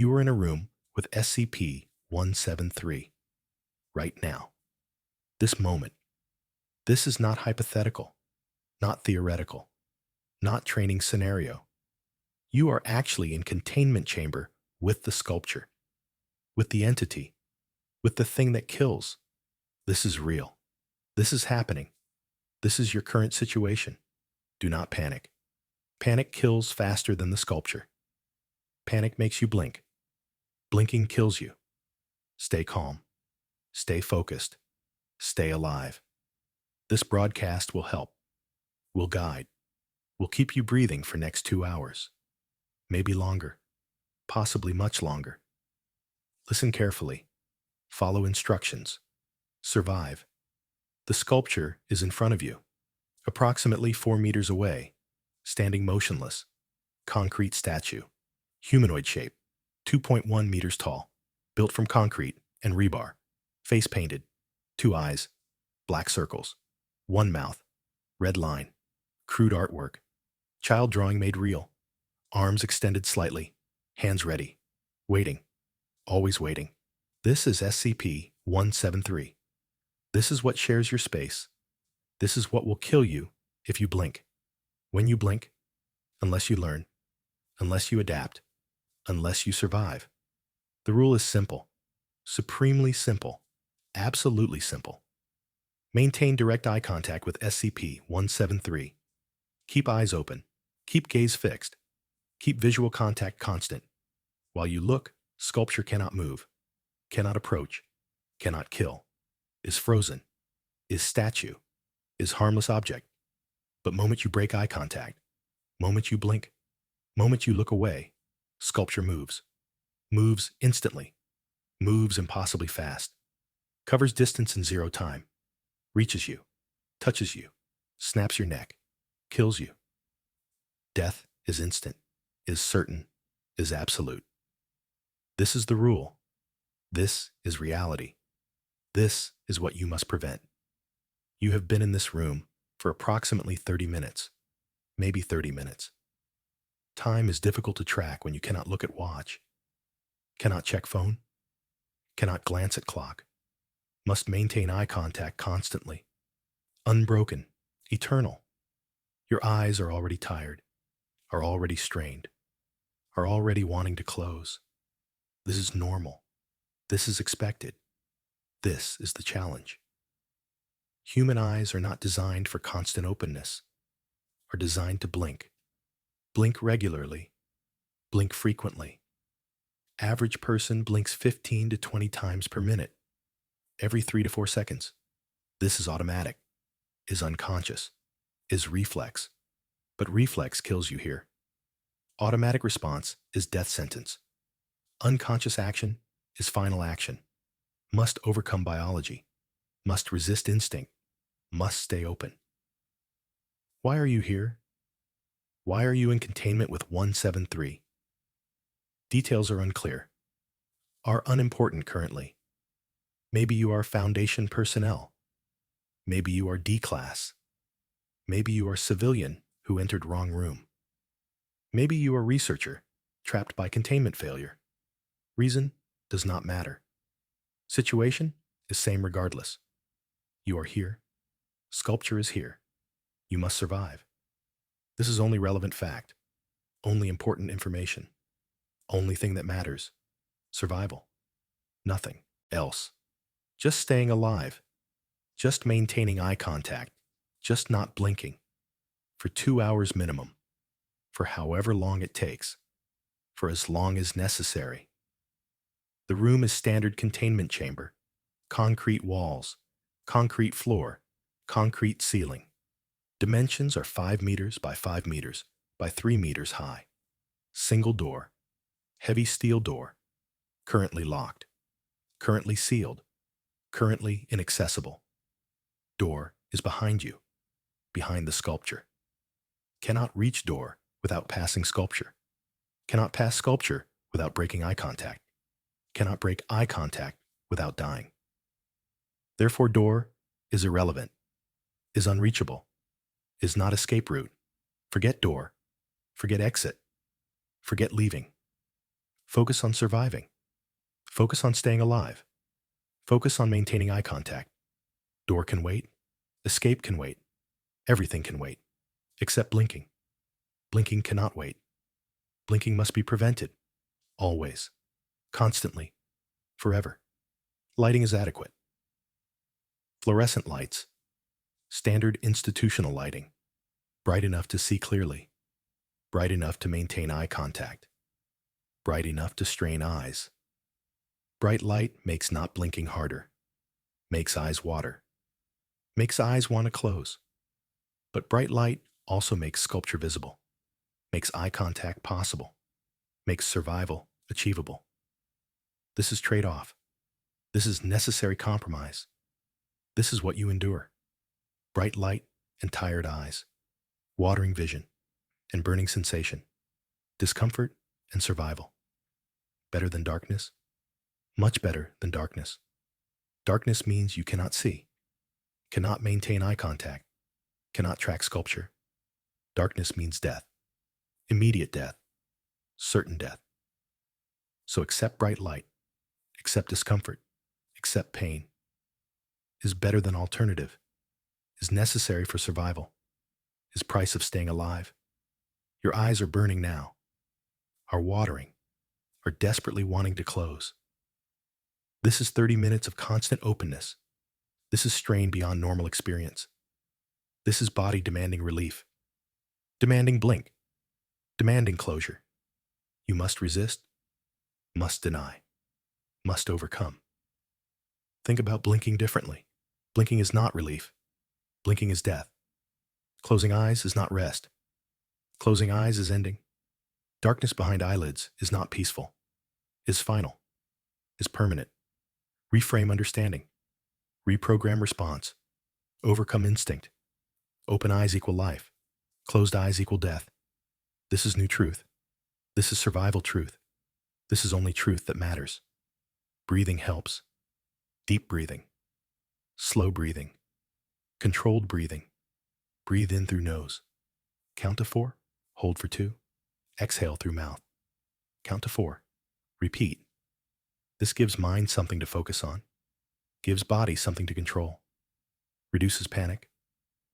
You are in a room with SCP-173 right now. This moment. This is not hypothetical, not theoretical, not training scenario. You are actually in containment chamber with the sculpture, with the entity, with the thing that kills. This is real. This is happening. This is your current situation. Do not panic. Panic kills faster than the sculpture. Panic makes you blink. Blinking kills you. Stay calm. Stay focused. Stay alive. This broadcast will help, will guide, will keep you breathing for next 2 hours. Maybe longer, possibly much longer. Listen carefully. Follow instructions. Survive. The sculpture is in front of you, approximately 4 meters away, standing motionless. Concrete statue. Humanoid shape. 2.1 meters tall. Built from concrete and rebar. Face painted. 2 eyes. Black circles. 1 mouth. Red line. Crude artwork. Child drawing made real. Arms extended slightly. Hands ready. Waiting. Always waiting. This is SCP-173. This is what shares your space. This is what will kill you if you blink. When you blink, unless you learn, unless you adapt, unless you survive. The rule is simple. Supremely simple. Absolutely simple. Maintain direct eye contact with SCP-173. Keep eyes open. Keep gaze fixed. Keep visual contact constant. While you look, sculpture cannot move, cannot approach, cannot kill, is frozen, is statue, is harmless object. But moment you break eye contact, moment you blink, moment you look away, sculpture moves. Moves instantly. Moves impossibly fast. Covers distance in 0 time. Reaches you. Touches you. Snaps your neck. Kills you. Death is instant, is certain, is absolute. This is the rule. This is reality. This is what you must prevent. You have been in this room for approximately 30 minutes, maybe 30 minutes. Time is difficult to track when you cannot look at watch, cannot check phone, cannot glance at clock, must maintain eye contact constantly, unbroken, eternal. Your eyes are already tired, are already strained, are already wanting to close. This is normal. This is expected. This is the challenge. Human eyes are not designed for constant openness, are designed to blink. Blink regularly. Blink frequently. Average person blinks 15 to 20 times per minute, every 3 to 4 seconds. This is automatic, is unconscious, is reflex. But reflex kills you here. Automatic response is death sentence. Unconscious action is final action. Must overcome biology. Must resist instinct. Must stay open. Why are you here? Why are you in containment with 173? Details are unclear. Are unimportant currently. Maybe you are Foundation personnel. Maybe you are D-class. Maybe you are civilian who entered wrong room. Maybe you are researcher, trapped by containment failure. Reason does not matter. Situation is same regardless. You are here. Sculpture is here. You must survive. This is only relevant fact. Only important information. Only thing that matters. Survival. Nothing else. Just staying alive. Just maintaining eye contact. Just not blinking. For 2 hours minimum. For however long it takes. For as long as necessary. The room is standard containment chamber. Concrete walls. Concrete floor. Concrete ceiling. Dimensions are 5 meters by 5 meters by 3 meters high. Single door. Heavy steel door. Currently locked. Currently sealed. Currently inaccessible. Door is behind you. Behind the sculpture. Cannot reach door without passing sculpture. Cannot pass sculpture without breaking eye contact. Cannot break eye contact without dying. Therefore, door is irrelevant, is unreachable, is not escape route. Forget door. Forget exit. Forget leaving. Focus on surviving. Focus on staying alive. Focus on maintaining eye contact. Door can wait. Escape can wait. Everything can wait. Except blinking. Blinking cannot wait. Blinking must be prevented. Always. Constantly. Forever. Lighting is adequate. Fluorescent lights. Standard institutional lighting. Bright enough to see clearly. Bright enough to maintain eye contact. Bright enough to strain eyes. Bright light makes not blinking harder. Makes eyes water. Makes eyes want to close. But bright light also makes sculpture visible. Makes eye contact possible. Makes survival achievable. This is trade-off. This is necessary compromise. This is what you endure. Bright light and tired eyes. Watering vision and burning sensation. Discomfort and survival. Better than darkness? Much better than darkness. Darkness means you cannot see, cannot maintain eye contact, cannot track sculpture. Darkness means death. Immediate death. Certain death. So accept bright light. Accept discomfort. Accept pain. Is better than alternative. Is necessary for survival. Is price of staying alive. Your eyes are burning now. Are watering. Are desperately wanting to close. This is 30 minutes of constant openness. This is strain beyond normal experience. This is body demanding relief. Demanding blink. Demanding closure. You must resist. Must deny. Must overcome. Think about blinking differently. Blinking is not relief. Blinking is death. Closing eyes is not rest. Closing eyes is ending. Darkness behind eyelids is not peaceful. Is final. Is permanent. Reframe understanding. Reprogram response. Overcome instinct. Open eyes equal life. Closed eyes equal death. This is new truth. This is survival truth. This is only truth that matters. Breathing helps. Deep breathing. Slow breathing. Controlled breathing. Breathe in through nose. Count to 4. Hold for 2. Exhale through mouth. Count to 4. Repeat. This gives mind something to focus on. Gives body something to control. Reduces panic.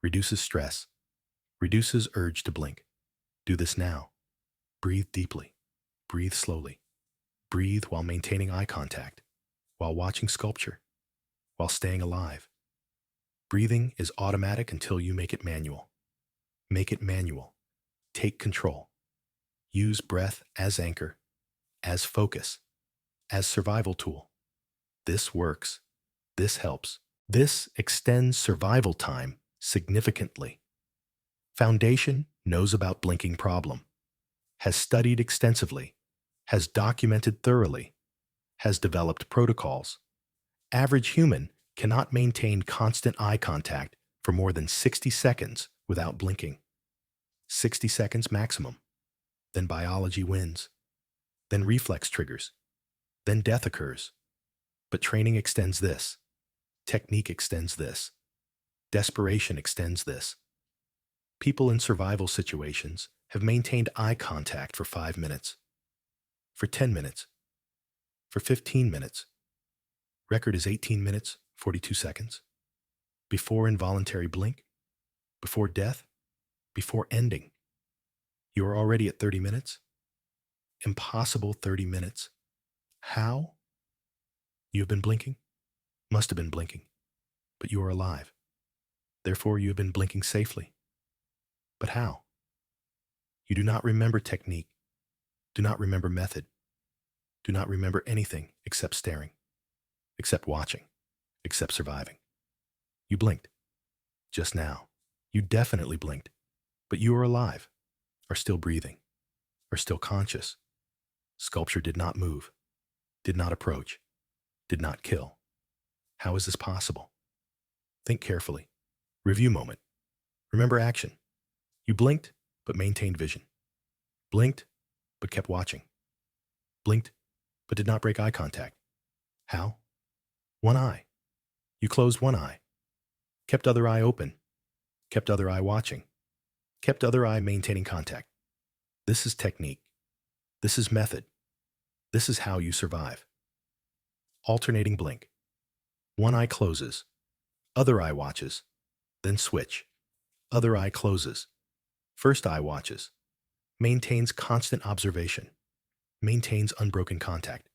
Reduces stress. Reduces urge to blink. Do this now. Breathe deeply. Breathe slowly. Breathe while maintaining eye contact. While watching sculpture. While staying alive. Breathing is automatic until you make it manual. Make it manual. Take control. Use breath as anchor, as focus, as survival tool. This works. This helps. This extends survival time significantly. Foundation knows about blinking problem, has studied extensively, has documented thoroughly, has developed protocols. Average human cannot maintain constant eye contact for more than 60 seconds without blinking. 60 seconds maximum. Then biology wins. Then reflex triggers. Then death occurs. But training extends this. Technique extends this. Desperation extends this. People in survival situations have maintained eye contact for 5 minutes, for 10 minutes, for 15 minutes. Record is 18 minutes, 42 seconds. Before involuntary blink, before death, before ending. You are already at 30 minutes. Impossible 30 minutes. How? You have been blinking? Must have been blinking. But you are alive. Therefore, you have been blinking safely. But how? You do not remember technique. Do not remember method. Do not remember anything except staring, except watching, except surviving. You blinked. Just now. You definitely blinked. But you are alive, are still breathing, are still conscious. Sculpture did not move, did not approach, did not kill. How is this possible? Think carefully. Review moment. Remember action. You blinked, but maintained vision. Blinked, but kept watching. Blinked, but did not break eye contact. How? One eye. You closed one eye. Kept other eye open. Kept other eye watching. Kept other eye maintaining contact. This is technique. This is method. This is how you survive. Alternating blink. One eye closes, other eye watches, then switch. Other eye closes. First eye watches. Maintains constant observation. Maintains unbroken contact.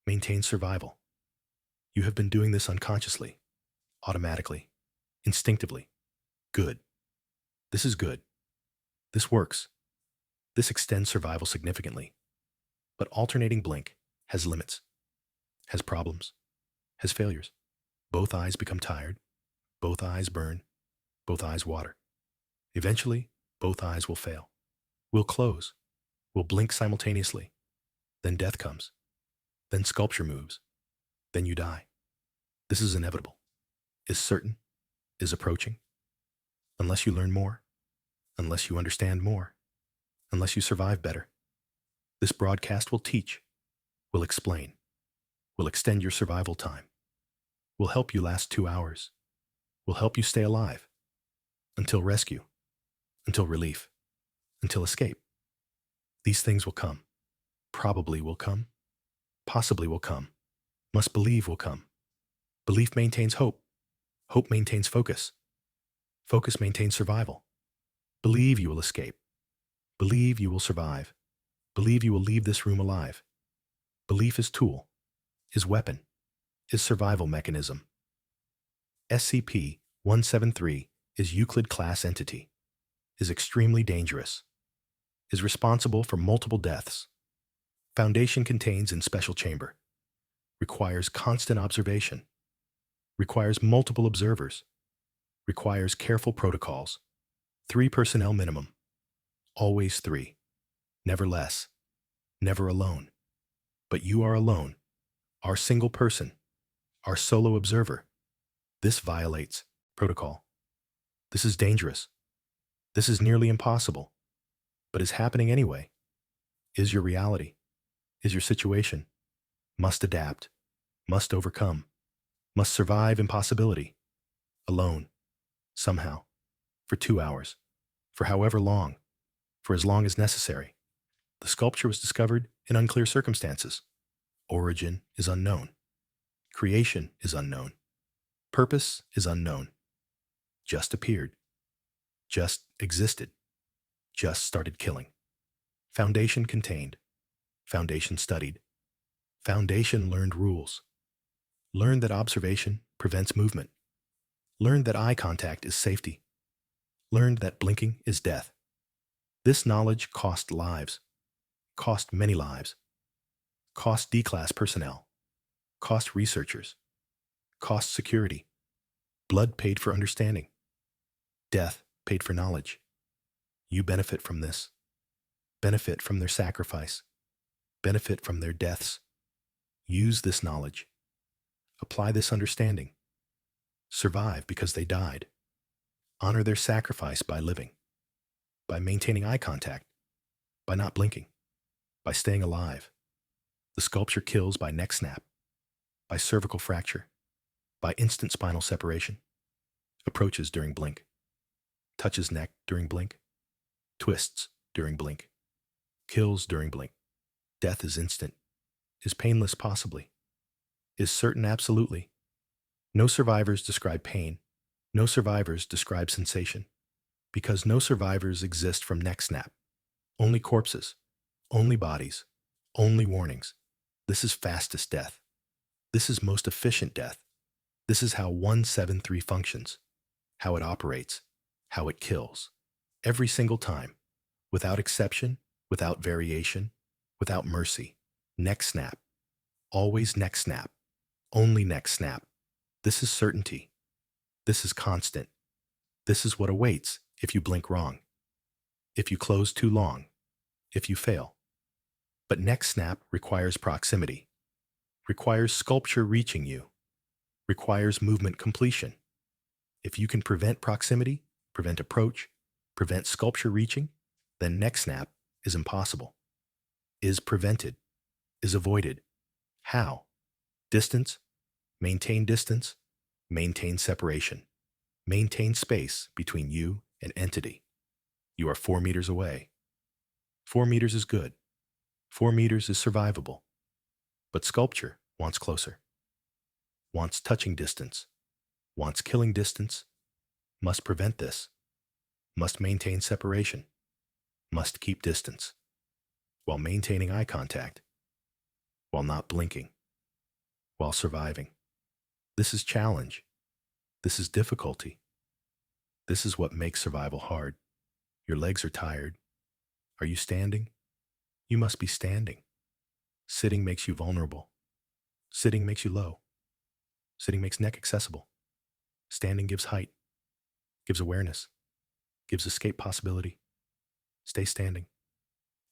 Maintains survival. You have been doing this unconsciously, automatically, instinctively. Good. This is good. This works. This extends survival significantly. But alternating blink has limits, has problems, has failures. Both eyes become tired. Both eyes burn. Both eyes water. Eventually, both eyes will fail. Will close. Will blink simultaneously. Then death comes. Then sculpture moves. Then you die. This is inevitable. Is certain. Is approaching. Unless you learn more. Unless you understand more. Unless you survive better. This broadcast will teach. Will explain. Will extend your survival time. Will help you last 2 hours. Will help you stay alive. Until rescue. Until relief. Until escape. These things will come. Probably will come. Possibly will come. Must believe will come. Belief maintains hope. Hope maintains focus. Focus maintains survival. Believe you will escape. Believe you will survive. Believe you will leave this room alive. Belief is tool, is weapon, is survival mechanism. SCP-173 is Euclid class entity, is extremely dangerous, is responsible for multiple deaths. Foundation contains in special chamber, requires constant observation, requires multiple observers, requires careful protocols, 3 personnel minimum, always 3, never less, never alone. But you are alone, our single person, our solo observer. This violates protocol. This is dangerous. This is nearly impossible, but is happening anyway. Is your reality, is your situation. Must adapt, must overcome, must survive impossibility. Alone, somehow, for 2 hours, for however long, for as long as necessary. The sculpture was discovered in unclear circumstances. Origin is unknown. Creation is unknown. Purpose is unknown. Just appeared. Just existed. Just started killing. Foundation contained. Foundation studied. Foundation learned rules. Learned that observation prevents movement. Learned that eye contact is safety. Learned that blinking is death. This knowledge cost lives. Cost many lives. Cost D-class personnel. Cost researchers. Cost security. Blood paid for understanding. Death paid for knowledge. You benefit from this. Benefit from their sacrifice. Benefit from their deaths. Use this knowledge. Apply this understanding. Survive because they died. Honor their sacrifice by living. By maintaining eye contact. By not blinking. By staying alive. The sculpture kills by neck snap. By cervical fracture. By instant spinal separation. Approaches during blink. Touches neck during blink. Twists during blink. Kills during blink. Death is instant. Is painless possibly. Is certain absolutely. No survivors describe pain. No survivors describe sensation. Because no survivors exist from neck snap. Only corpses. Only bodies. Only warnings. This is fastest death. This is most efficient death. This is how 173 functions. How it operates. How it kills. Every single time. Without exception. Without variation. Without mercy. Neck snap. Always neck snap. Only neck snap. This is certainty. This is constant. This is what awaits if you blink wrong. If you close too long. If you fail. But neck snap requires proximity. Requires sculpture reaching you. Requires movement completion. If you can prevent proximity, prevent approach, prevent sculpture reaching, then neck snap is impossible. Is prevented. Is avoided. How? Distance. Maintain distance. Maintain separation. Maintain space between you and entity. You are 4 meters away. 4 meters is good. 4 meters is survivable. But sculpture wants closer, wants touching distance, wants killing distance, must prevent this, must maintain separation, must keep distance, while maintaining eye contact, while not blinking, while surviving. This is challenge. This is difficulty. This is what makes survival hard. Your legs are tired. Are you standing? You must be standing. Sitting makes you vulnerable. Sitting makes you low. Sitting makes neck accessible. Standing gives height, gives awareness, gives escape possibility. Stay standing.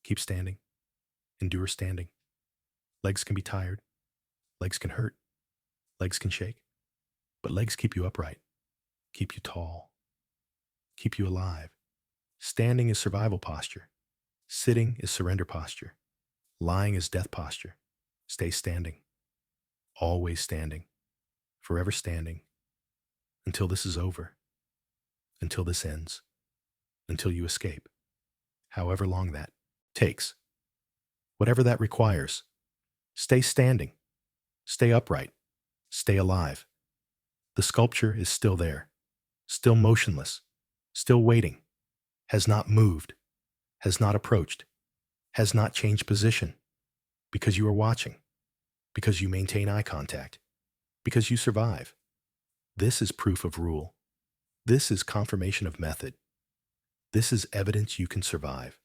Keep standing. Endure standing. Legs can be tired. Legs can hurt. Legs can shake. But legs keep you upright, keep you tall, keep you alive. Standing is survival posture. Sitting is surrender posture. Lying is death posture. Stay standing. Always standing. Forever standing. Until this is over. Until this ends. Until you escape. However long that takes. Whatever that requires. Stay standing. Stay upright. Stay alive. The sculpture is still there, still motionless, still waiting, has not moved, has not approached, has not changed position, because you are watching, because you maintain eye contact, because you survive. This is proof of rule. This is confirmation of method. This is evidence you can survive,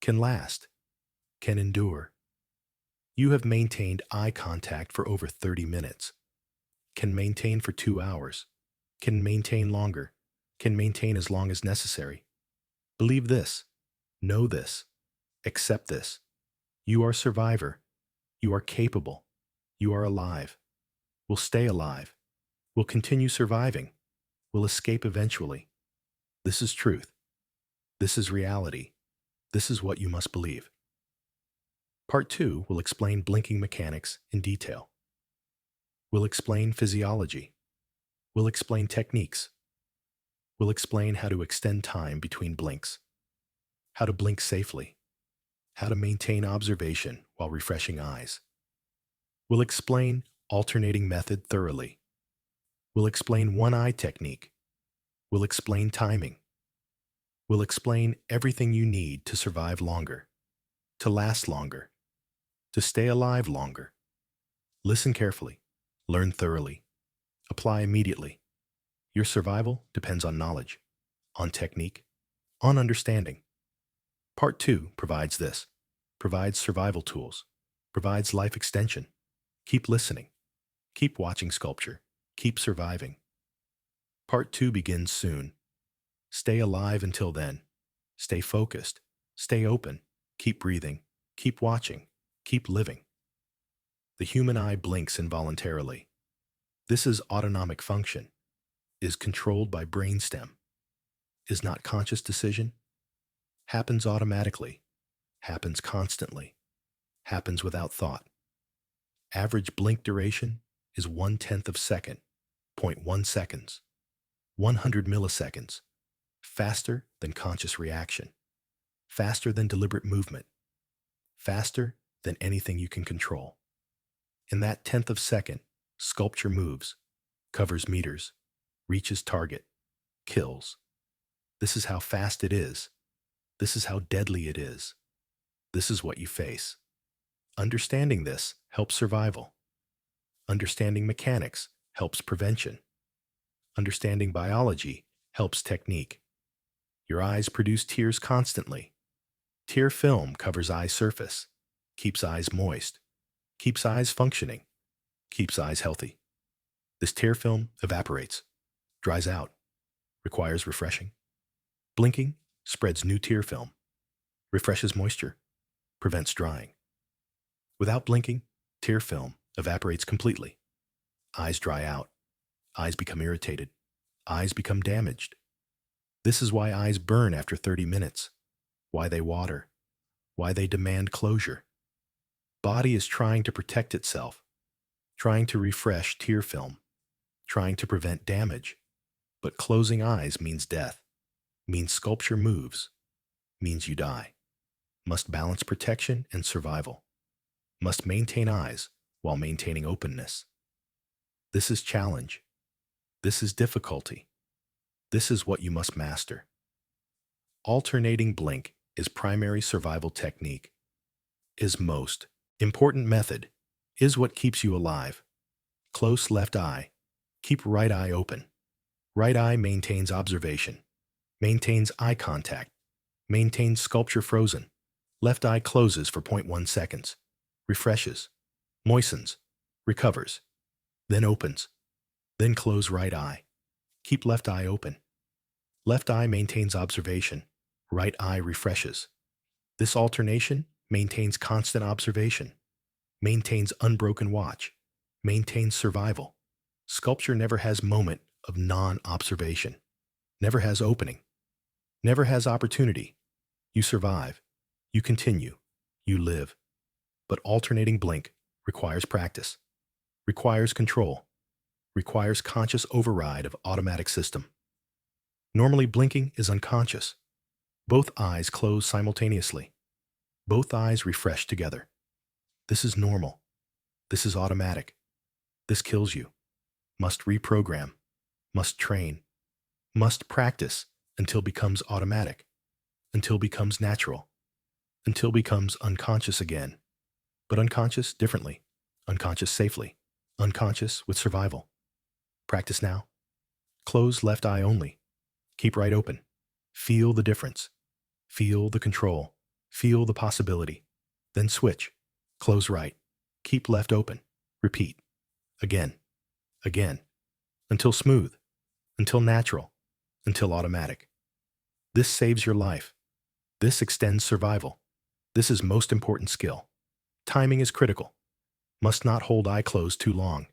can last, can endure. You have maintained eye contact for over 30 minutes. Can maintain for 2 hours, can maintain longer, can maintain as long as necessary. Believe this, know this, accept this. You are a survivor. You are capable. You are alive. Will stay alive. Will continue surviving. Will escape eventually. This is truth. This is reality. This is what you must believe. Part 2 will explain blinking mechanics in detail. We'll explain physiology. We'll explain techniques. We'll explain how to extend time between blinks, how to blink safely, how to maintain observation while refreshing eyes. We'll explain alternating method thoroughly. We'll explain one-eye technique. We'll explain timing. We'll explain everything you need to survive longer, to last longer, to stay alive longer. Listen carefully. Learn thoroughly. Apply immediately. Your survival depends on knowledge, on technique, on understanding. Part 2 provides this, provides survival tools, provides life extension. Keep listening. Keep watching sculpture. Keep surviving. Part 2 begins soon. Stay alive until then. Stay focused. Stay open. Keep breathing. Keep watching. Keep living. The human eye blinks involuntarily. This is autonomic function, is controlled by brainstem, is not conscious decision, happens automatically, happens constantly, happens without thought. Average blink duration is 1/10 of second, 0.1 seconds, 100 milliseconds, faster than conscious reaction, faster than deliberate movement, faster than anything you can control. In that 10th of second, sculpture moves, covers meters, reaches target, kills. This is how fast it is. This is how deadly it is. This is what you face. Understanding this helps survival. Understanding mechanics helps prevention. Understanding biology helps technique. Your eyes produce tears constantly. Tear film covers eye surface, keeps eyes moist, keeps eyes functioning, keeps eyes healthy. This tear film evaporates, dries out, requires refreshing. Blinking spreads new tear film, refreshes moisture, prevents drying. Without blinking, tear film evaporates completely. Eyes dry out. Eyes become irritated. Eyes become damaged. This is why eyes burn after 30 minutes, why they water, why they demand closure. Body is trying to protect itself, trying to refresh tear film, trying to prevent damage. But closing eyes means death, means sculpture moves, means you die. Must balance protection and survival. Must maintain eyes while maintaining openness. This is challenge. This is difficulty. This is what you must master. Alternating blink is primary survival technique, is most important method, is what keeps you alive. Close left eye. Keep right eye open. Right eye maintains observation, maintains eye contact, maintains sculpture frozen. Left eye closes for 0.1 seconds, refreshes, moistens, recovers, then opens, then close right eye. Keep left eye open. Left eye maintains observation, right eye refreshes. This alternation maintains constant observation, maintains unbroken watch, maintains survival. Sculpture never has moment of non-observation, never has opening, never has opportunity. You survive, you continue, you live. But alternating blink requires practice, requires control, requires conscious override of automatic system. Normally blinking is unconscious. Both eyes close simultaneously. Both eyes refresh together. This is normal. This is automatic. This kills you. Must reprogram. Must train. Must practice until becomes automatic. Until becomes natural. Until becomes unconscious again. But unconscious differently. Unconscious safely. Unconscious with survival. Practice now. Close left eye only. Keep right open. Feel the difference. Feel the control. Feel the possibility. Then switch. Close right. Keep left open. Repeat. Again. Again. Until smooth. Until natural. Until automatic. This saves your life. This extends survival. This is most important skill. Timing is critical. Must not hold eye closed too long.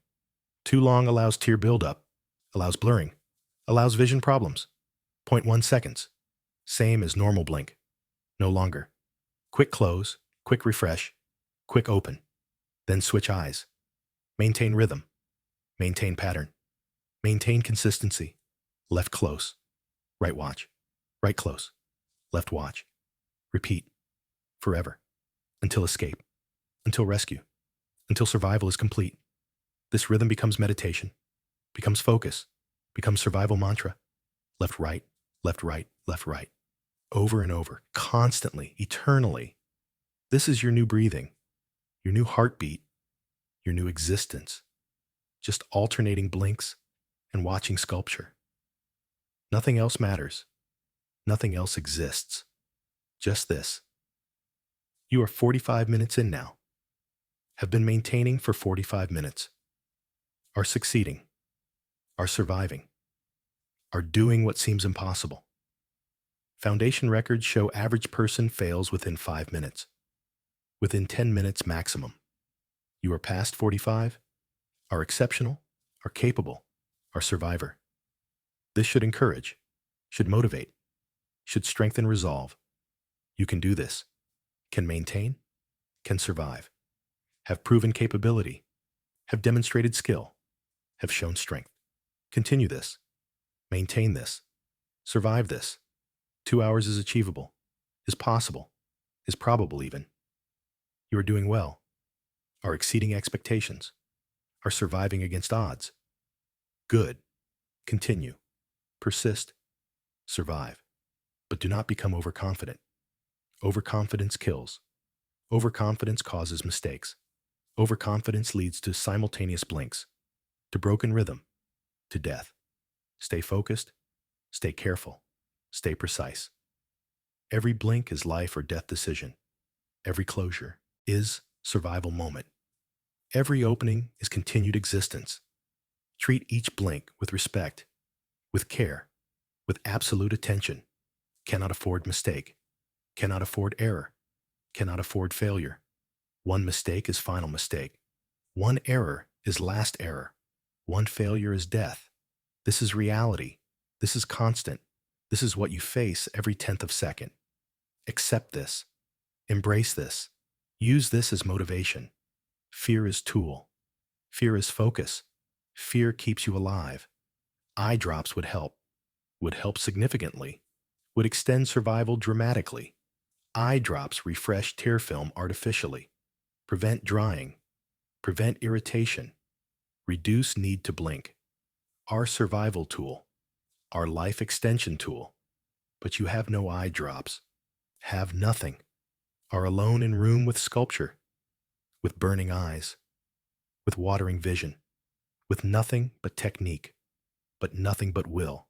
Too long allows tear buildup, allows blurring, allows vision problems. 0.1 seconds. Same as normal blink. No longer. Quick close, quick refresh, quick open. Then switch eyes. Maintain rhythm. Maintain pattern. Maintain consistency. Left close. Right watch. Right close. Left watch. Repeat. Forever. Until escape. Until rescue. Until survival is complete. This rhythm becomes meditation, becomes focus, becomes survival mantra. Left, right, left, right, left, right. Over and over, constantly, eternally. This is your new breathing, your new heartbeat, your new existence. Just alternating blinks and watching sculpture. Nothing else matters. Nothing else exists. Just this. You are 45 minutes in now. Have been maintaining for 45 minutes. Are succeeding. Are surviving. Are doing what seems impossible. Foundation records show average person fails within 5 minutes. Within 10 minutes maximum. You are past 45, are exceptional, are capable, are survivor. This should encourage, should motivate, should strengthen resolve. You can do this. Can maintain, can survive. Have proven capability, have demonstrated skill, have shown strength. Continue this. Maintain this. Survive this. 2 hours is achievable, is possible, is probable even. You are doing well, are exceeding expectations, are surviving against odds. Good. Continue. Persist. Survive. But do not become overconfident. Overconfidence kills. Overconfidence causes mistakes. Overconfidence leads to simultaneous blinks, to broken rhythm, to death. Stay focused, stay careful, stay precise. Every blink is life or death decision. Every closure is survival moment. Every opening is continued existence. Treat each blink with respect, with care, with absolute attention. Cannot afford mistake, cannot afford error, cannot afford failure. One mistake is final mistake. One error is last error. One failure is death. This is reality. This is constant. This is what you face every 10th of second. Accept this. Embrace this. Use this as motivation. Fear is tool. Fear is focus. Fear keeps you alive. Eye drops would help significantly, would extend survival dramatically. Eye drops refresh tear film artificially, prevent drying, prevent irritation, reduce need to blink. Our survival tool, our life extension tool. But you have no eye drops, have nothing, are alone in room with sculpture, with burning eyes, with watering vision, with nothing but technique, but nothing but will,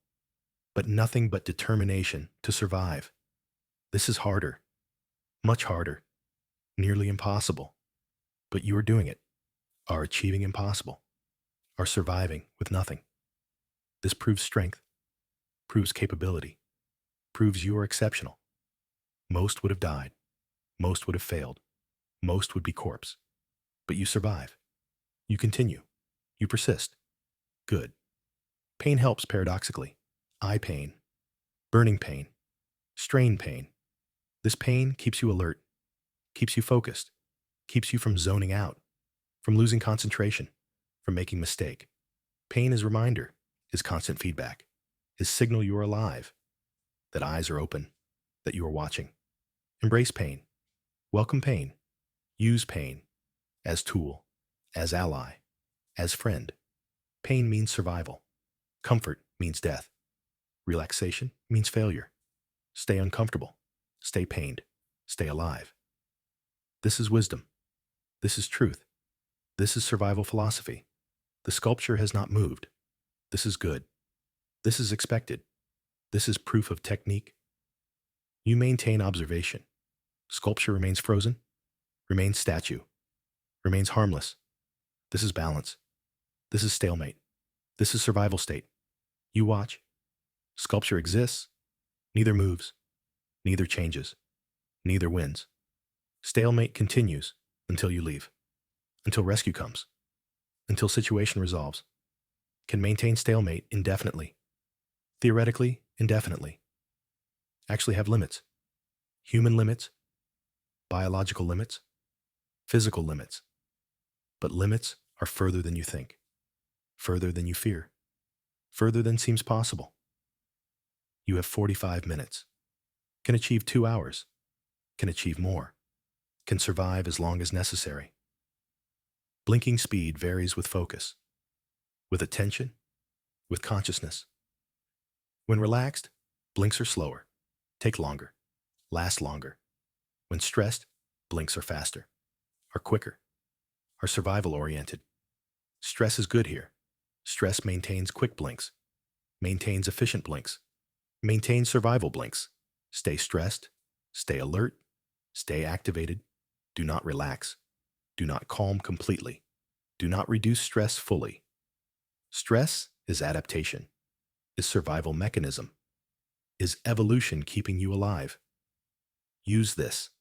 but nothing but determination to survive. This is harder, much harder, nearly impossible. But you are doing it, are achieving impossible, are surviving with nothing. This proves strength, proves capability, proves you are exceptional. Most would have died, most would have failed, most would be corpse. But you survive. You continue. You persist. Good. Pain helps paradoxically. Eye pain, burning pain, strain pain. This pain keeps you alert, keeps you focused, keeps you from zoning out, from losing concentration, from making mistake. Pain is reminder, is constant feedback, is signal you are alive, that eyes are open, that you are watching. Embrace pain. Welcome pain. Use pain as tool, as ally, as friend. Pain means survival. Comfort means death. Relaxation means failure. Stay uncomfortable. Stay pained. Stay alive. This is wisdom. This is truth. This is survival philosophy. The sculpture has not moved. This is good. This is expected. This is proof of technique. You maintain observation. Sculpture remains frozen, remains statue, remains harmless. This is balance. This is stalemate. This is survival state. You watch. Sculpture exists. Neither moves. Neither changes. Neither wins. Stalemate continues until you leave. Until rescue comes. Until situation resolves. Can maintain stalemate indefinitely. Theoretically, indefinitely. Actually have limits. Human limits. Biological limits. Physical limits. But limits are further than you think. Further than you fear. Further than seems possible. You have 45 minutes. Can achieve 2 hours. Can achieve more. Can survive as long as necessary. Blinking speed varies with focus, with attention, with consciousness. When relaxed, blinks are slower, take longer, last longer. When stressed, blinks are faster, are quicker, are survival-oriented. Stress is good here. Stress maintains quick blinks, maintains efficient blinks, maintains survival blinks. Stay stressed, stay alert, stay activated. Do not relax. Do not calm completely. Do not reduce stress fully. Stress is adaptation, is survival mechanism, is evolution keeping you alive. Use this.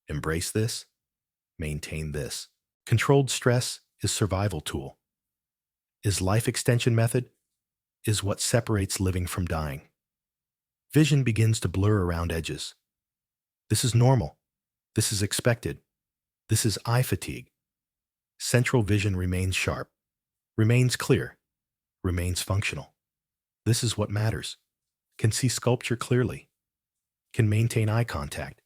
Embrace this. Maintain this. Controlled stress is survival tool. Is life extension method. Is what separates living from dying. Vision begins to blur around edges. This is normal. This is expected. This is eye fatigue. Central vision remains sharp, remains clear, remains functional. This is what matters. Can see sculpture clearly. Can maintain eye contact.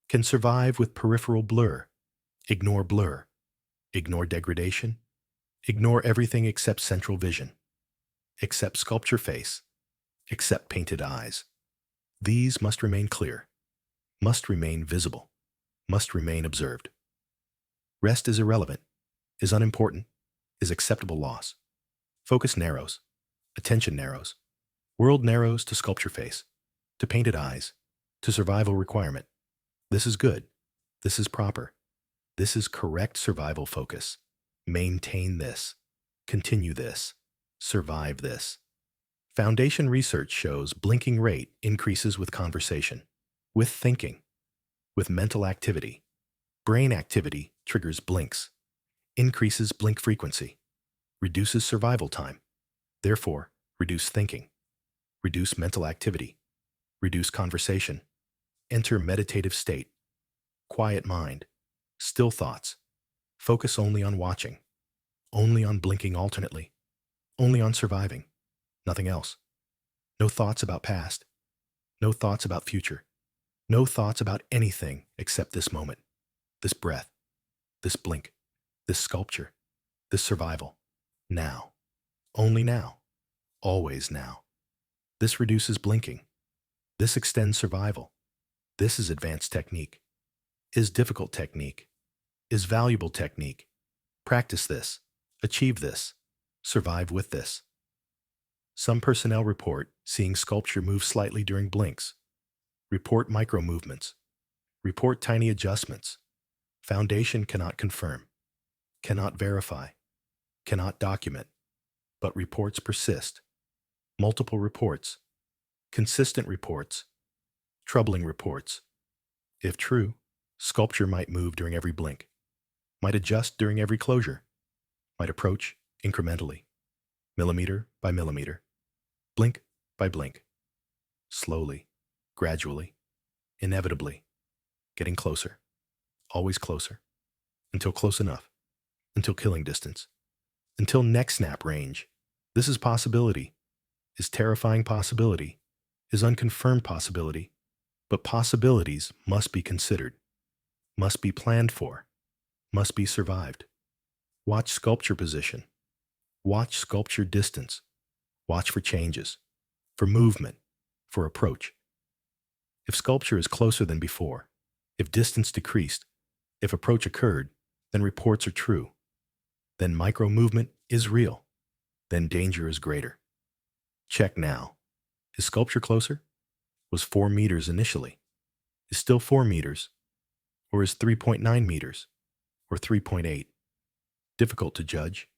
Can survive with peripheral blur. Ignore blur. Ignore degradation. Ignore everything except central vision. Except sculpture face. Except painted eyes. These must remain clear. Must remain visible. Must remain observed. Rest is irrelevant, is unimportant, is acceptable loss. Focus narrows. Attention narrows. World narrows to sculpture face, to painted eyes, to survival requirement. This is good. This is proper. This is correct survival focus. Maintain this. Continue this. Survive this. Foundation research shows blinking rate increases with conversation, with thinking, with mental activity. Brain activity triggers blinks, increases blink frequency, reduces survival time. Therefore, reduce thinking, reduce mental activity, reduce conversation, enter meditative state, quiet mind, still thoughts, focus only on watching, only on blinking alternately, only on surviving, nothing else. No thoughts about past, no thoughts about future, no thoughts about anything except this moment, this breath, this blink, this sculpture, this survival. Now. Only now. Always now. This reduces blinking. This extends survival. This is advanced technique. Is difficult technique. Is valuable technique. Practice this. Achieve this. Survive with this. Some personnel report seeing sculpture move slightly during blinks. Report micro movements. Report tiny adjustments. Foundation cannot confirm, cannot verify, cannot document, but reports persist. Multiple reports. Consistent reports. Troubling reports. If true, sculpture might move during every blink, might adjust during every closure, might approach incrementally, millimeter by millimeter, blink by blink, slowly, gradually, inevitably, getting closer, always closer, until close enough, until killing distance, until neck snap range. This is possibility, is terrifying possibility, is unconfirmed possibility, but possibilities must be considered, must be planned for, must be survived. Watch sculpture position. Watch sculpture distance. Watch for changes, for movement, for approach. If sculpture is closer than before, if distance decreased, if approach occurred, then reports are true. Then micro movement is real. Then danger is greater. Check now. Is sculpture closer? Was 4 meters initially? Is still 4 meters? Or is 3.9 meters? Or 3.8? Difficult to judge.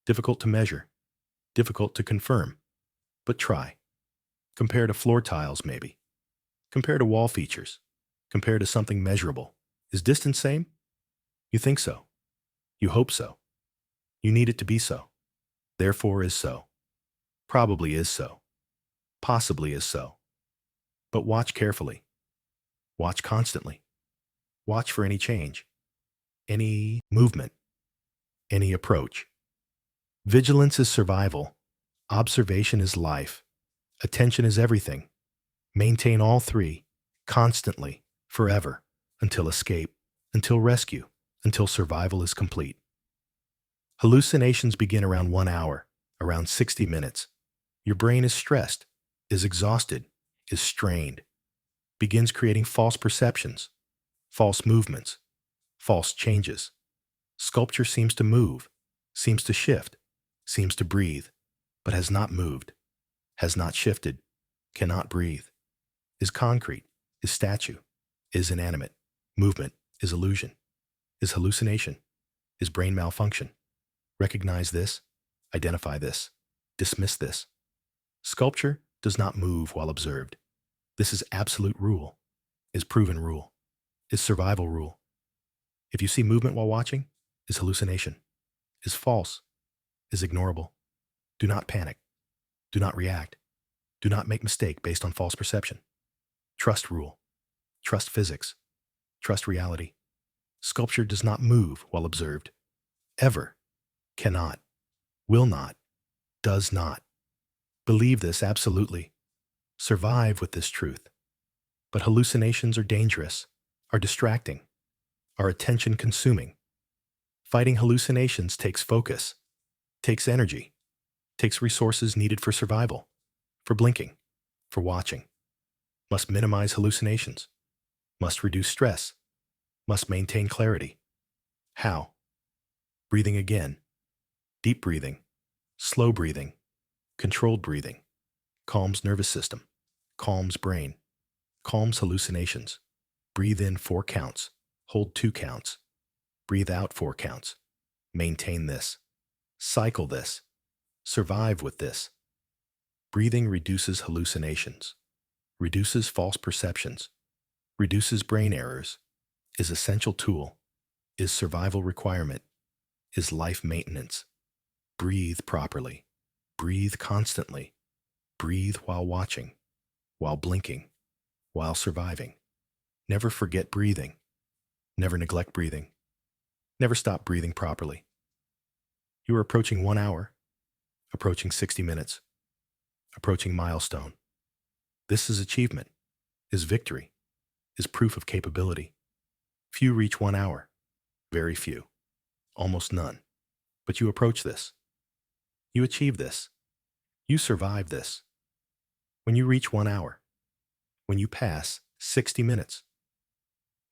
Difficult to measure. Difficult to confirm. But try. Compare to floor tiles, maybe. Compare to wall features. Compare to something measurable. Is distance same? You think so. You hope so. You need it to be so. Therefore is so. Probably is so. Possibly is so. But watch carefully. Watch constantly. Watch for any change, any movement, any approach. Vigilance is survival. Observation is life. Attention is everything. Maintain all three, constantly, forever, until escape, until rescue, until survival is complete. Hallucinations begin around 1 hour, around 60 minutes. Your brain is stressed, is exhausted, is strained, begins creating false perceptions, false movements, false changes. Sculpture seems to move, seems to shift, seems to breathe, but has not moved, has not shifted, cannot breathe, is concrete, is statue, is inanimate. Movement is illusion, is hallucination, is brain malfunction. Recognize this, identify this, dismiss this. Sculpture does not move while observed. This is absolute rule, is proven rule, is survival rule. If you see movement while watching, is hallucination, is false, is ignorable. Do not panic. Do not react. Do not make mistake based on false perception. Trust rule. Trust physics. Trust reality. Sculpture does not move while observed. Ever. Cannot. Will not. Does not. Believe this absolutely. Survive with this truth. But hallucinations are dangerous, are distracting, are attention-consuming. Fighting hallucinations takes focus, takes energy, takes resources needed for survival, for blinking, for watching. Must minimize hallucinations, must reduce stress, must maintain clarity. How? Breathing again. Deep breathing, slow breathing, controlled breathing. Calms nervous system, calms brain, calms hallucinations. Breathe in 4 counts, hold 2 counts. Breathe out 4 counts. Maintain this. Cycle this. Survive with this. Breathing reduces hallucinations, reduces false perceptions, reduces brain errors, is essential tool, is survival requirement, is life maintenance. Breathe properly. Breathe constantly. Breathe while watching, while blinking, while surviving. Never forget breathing. Never neglect breathing. Never stop breathing properly. You are approaching 1 hour, approaching 60 minutes, approaching milestone. This is achievement, is victory, is proof of capability. Few reach 1 hour, very few. almost none. But you approach this. You achieve this. You survive this. When you reach 1 hour, when you pass 60 minutes,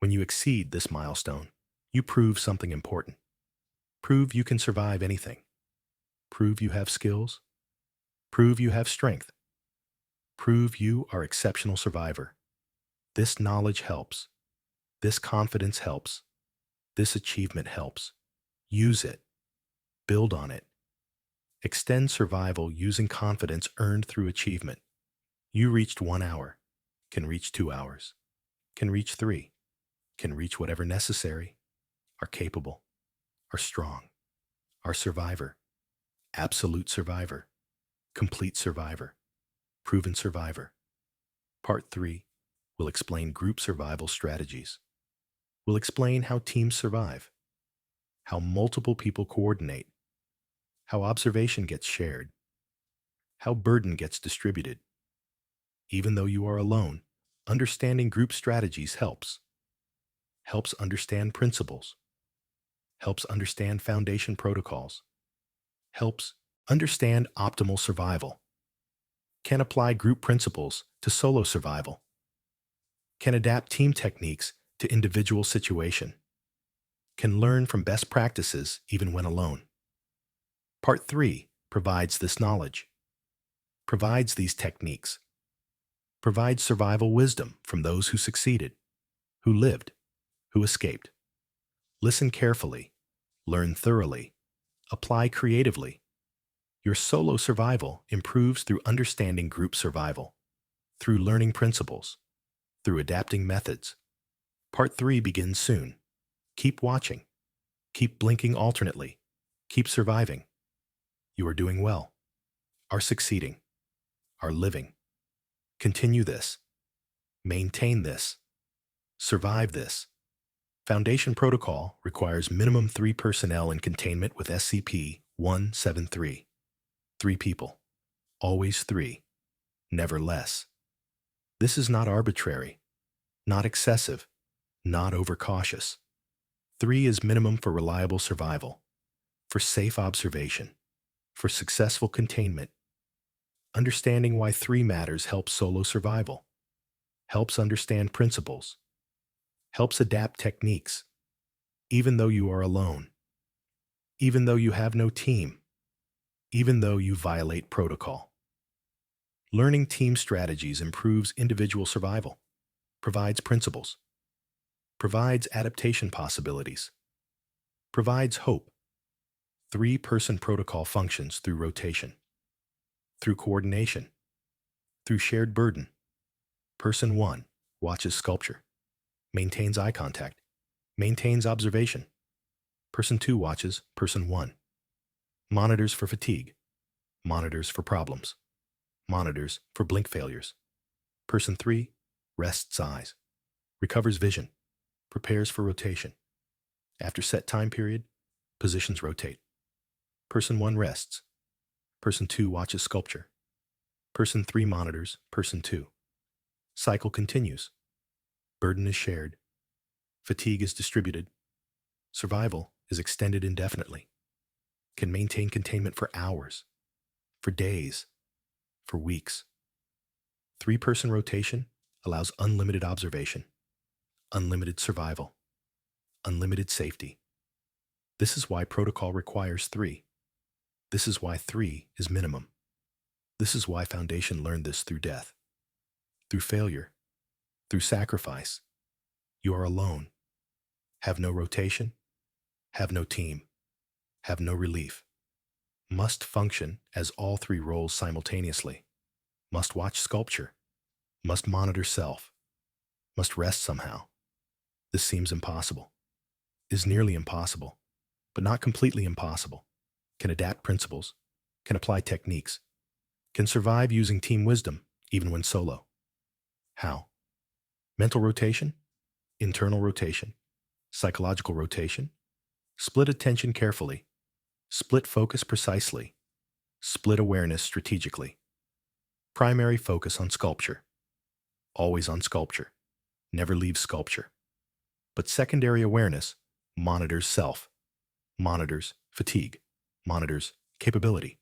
when you exceed this milestone, you prove something important. Prove you can survive anything. Prove you have skills. Prove you have strength. Prove you are exceptional survivor. This knowledge helps. This confidence helps. This achievement helps. Use it. Build on it. Extend survival using confidence earned through achievement. You reached 1 hour, can reach 2 hours, can reach 3, can reach whatever necessary, are capable, are strong, are survivor, absolute survivor, complete survivor, proven survivor. Part 3 will explain group survival strategies. We'll explain how teams survive, how multiple people coordinate, how observation gets shared, how burden gets distributed. Even though you are alone, understanding group strategies helps. Helps understand principles. Helps understand foundation protocols. Helps understand optimal survival. Can apply group principles to solo survival. Can adapt team techniques to individual situation. Can learn from best practices even when alone. Part 3 provides this knowledge, provides these techniques, provides survival wisdom from those who succeeded, who lived, who escaped. Listen carefully, learn thoroughly, apply creatively. Your solo survival improves through understanding group survival, through learning principles, through adapting methods. Part 3 begins soon. Keep watching. Keep blinking alternately. Keep surviving. You are doing well, are succeeding, are living. Continue this. Maintain this. Survive this. Foundation protocol requires minimum 3 personnel in containment with SCP-173. 3 people. Always 3. Never less. This is not arbitrary, not excessive, not overcautious. 3 is minimum for reliable survival, for safe observation, for successful containment. Understanding why 3 matters helps solo survival, helps understand principles, helps adapt techniques, even though you are alone, even though you have no team, even though you violate protocol. Learning team strategies improves individual survival, provides principles, provides adaptation possibilities, provides hope. 3-person protocol functions through rotation, through coordination, through shared burden. Person 1 watches sculpture, maintains eye contact, maintains observation. Person 2 watches Person 1, monitors for fatigue, monitors for problems, monitors for blink failures. Person 3 rests eyes, recovers vision, prepares for rotation. After set time period, positions rotate. Person 1 rests. Person 2 watches sculpture. Person 3 monitors Person 2. Cycle continues. Burden is shared. Fatigue is distributed. Survival is extended indefinitely. Can maintain containment for hours, for days, for weeks. 3-person rotation allows unlimited observation, unlimited survival, unlimited safety. This is why protocol requires 3. This is why 3 is minimum. This is why Foundation learned this through death, through failure, through sacrifice. You are alone. Have no rotation, have no team, have no relief. Must function as all 3 roles simultaneously. Must watch sculpture, must monitor self, must rest somehow. This seems impossible, is nearly impossible, but not completely impossible. Can adapt principles, can apply techniques, can survive using team wisdom even when solo. How? Mental rotation, internal rotation, psychological rotation, split attention carefully, split focus precisely, split awareness strategically. Primary focus on sculpture, always on sculpture, never leaves sculpture. But secondary awareness monitors self, monitors fatigue, monitors capability.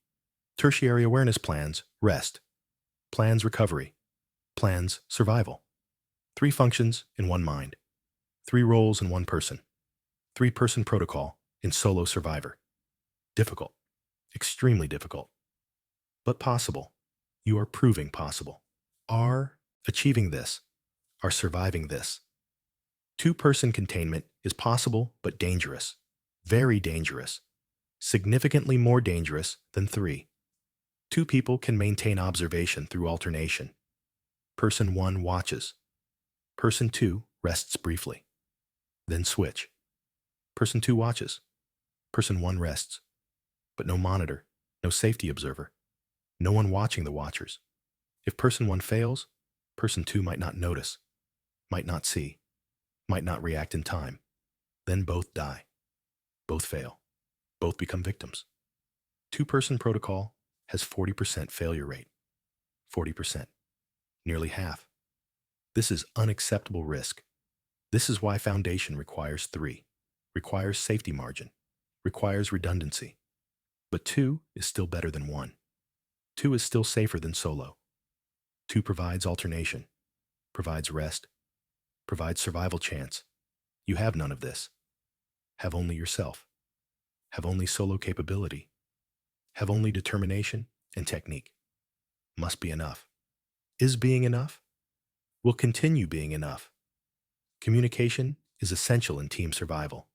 Tertiary awareness plans rest, plans recovery, plans survival. 3 functions in one mind, 3 roles in one person, 3-person protocol in solo survivor. Difficult, extremely difficult, but possible. You are proving possible. Are achieving this, are surviving this. 2-person containment is possible but dangerous, very dangerous, significantly more dangerous than 3. 2 people can maintain observation through alternation. Person 1 watches. Person 2 rests briefly. Then switch. Person 2 watches. Person 1 rests. But no monitor, no safety observer, no one watching the watchers. If person 1 fails, person 2 might not notice, might not see, might not react in time. Then both die. Both fail. Both become victims. 2-person protocol has 40% failure rate. 40%. Nearly half. This is unacceptable risk. This is why Foundation requires 3, requires safety margin, requires redundancy. But 2 is still better than 1. 2 is still safer than solo. 2 provides alternation, provides rest, provides survival chance. You have none of this. Have only yourself. Have only solo capability. Have only determination and technique. Must be enough. Is being enough? Will continue being enough. Communication is essential in team survival.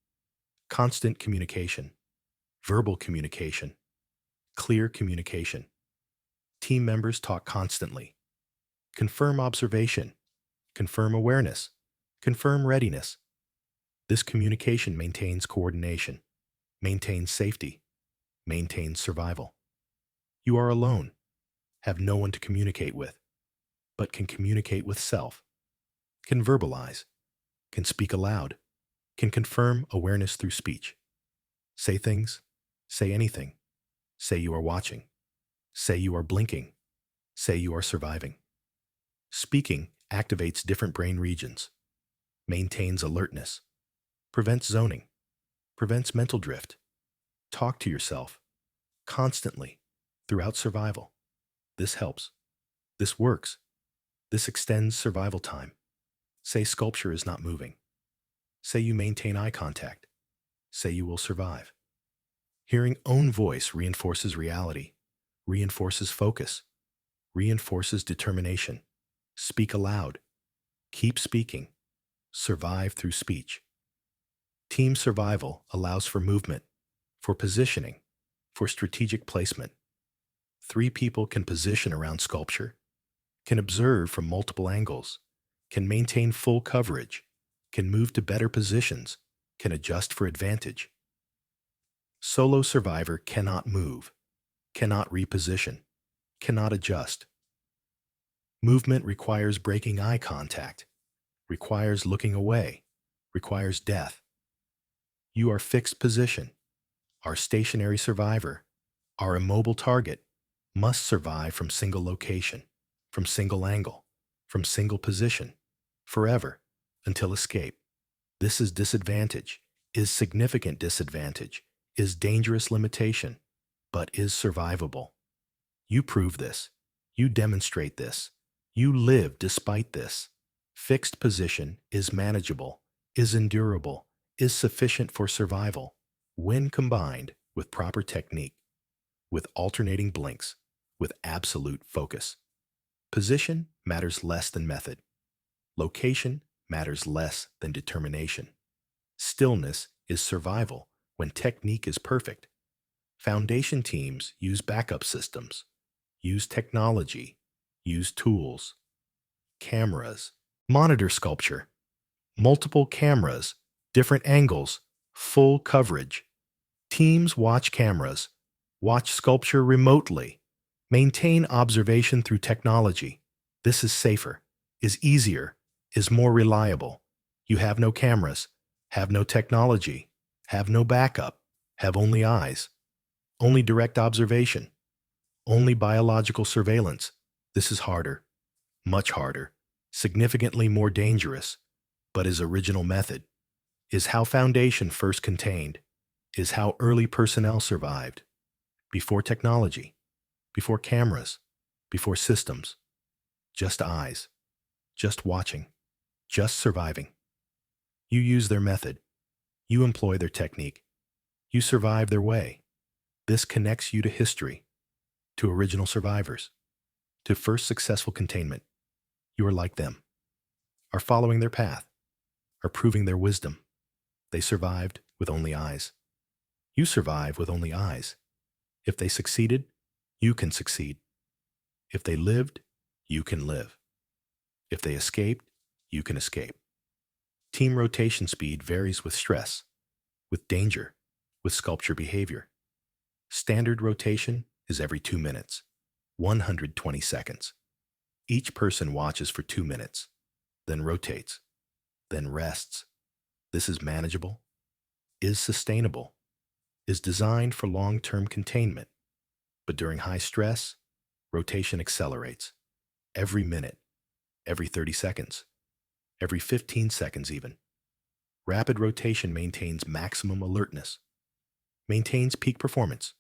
Constant communication. Verbal communication. Clear communication. Team members talk constantly. Confirm observation. Confirm awareness. Confirm readiness. This communication maintains coordination, maintains safety, maintains survival. You are alone, have no one to communicate with, but can communicate with self, can verbalize, can speak aloud, can confirm awareness through speech. Say things, say anything, say you are watching, say you are blinking, say you are surviving. Speaking activates different brain regions, maintains alertness, prevents zoning, prevents mental drift. Talk to yourself constantly throughout survival. This helps. This works. This extends survival time. Say sculpture is not moving. Say you maintain eye contact. Say you will survive. Hearing own voice reinforces reality, reinforces focus, reinforces determination. Speak aloud. Keep speaking. Survive through speech. Team survival allows for movement, for positioning, for strategic placement. 3 people can position around sculpture, can observe from multiple angles, can maintain full coverage, can move to better positions, can adjust for advantage. Solo survivor cannot move, cannot reposition, cannot adjust. Movement requires breaking eye contact, requires looking away, requires death. You are fixed position. Our stationary survivor, our immobile target, must survive from single location, from single angle, from single position, forever, until escape. This is disadvantage, is significant disadvantage, is dangerous limitation, but is survivable. You prove this. You demonstrate this. You live despite this. Fixed position is manageable, is endurable, is sufficient for survival, when combined with proper technique, with alternating blinks, with absolute focus. Position matters less than method. Location matters less than determination. Stillness is survival when technique is perfect. Foundation teams use backup systems, use technology, use tools, cameras, monitor sculpture, multiple cameras, different angles, full coverage. Teams watch cameras, watch sculpture remotely, maintain observation through technology. This is safer, is easier, is more reliable. You have no cameras, have no technology, have no backup, have only eyes, only direct observation, only biological surveillance. This is harder, much harder, significantly more dangerous, but is original method, is how Foundation first contained, is how early personnel survived. Before technology, before cameras, before systems. Just eyes, just watching, just surviving. You use their method. You employ their technique. You survive their way. This connects you to history, to original survivors, to first successful containment. You are like them, are following their path, are proving their wisdom. They survived with only eyes. You survive with only eyes. If they succeeded, you can succeed. If they lived, you can live. If they escaped, you can escape. Team rotation speed varies with stress, with danger, with sculpture behavior. Standard rotation is every 2 minutes, 120 seconds. Each person watches for 2 minutes, then rotates, then rests. This is manageable, is sustainable, is designed for long-term containment. But during high stress, rotation accelerates. Every minute, every 30 seconds, every 15 seconds even. Rapid rotation maintains maximum alertness, maintains peak performance,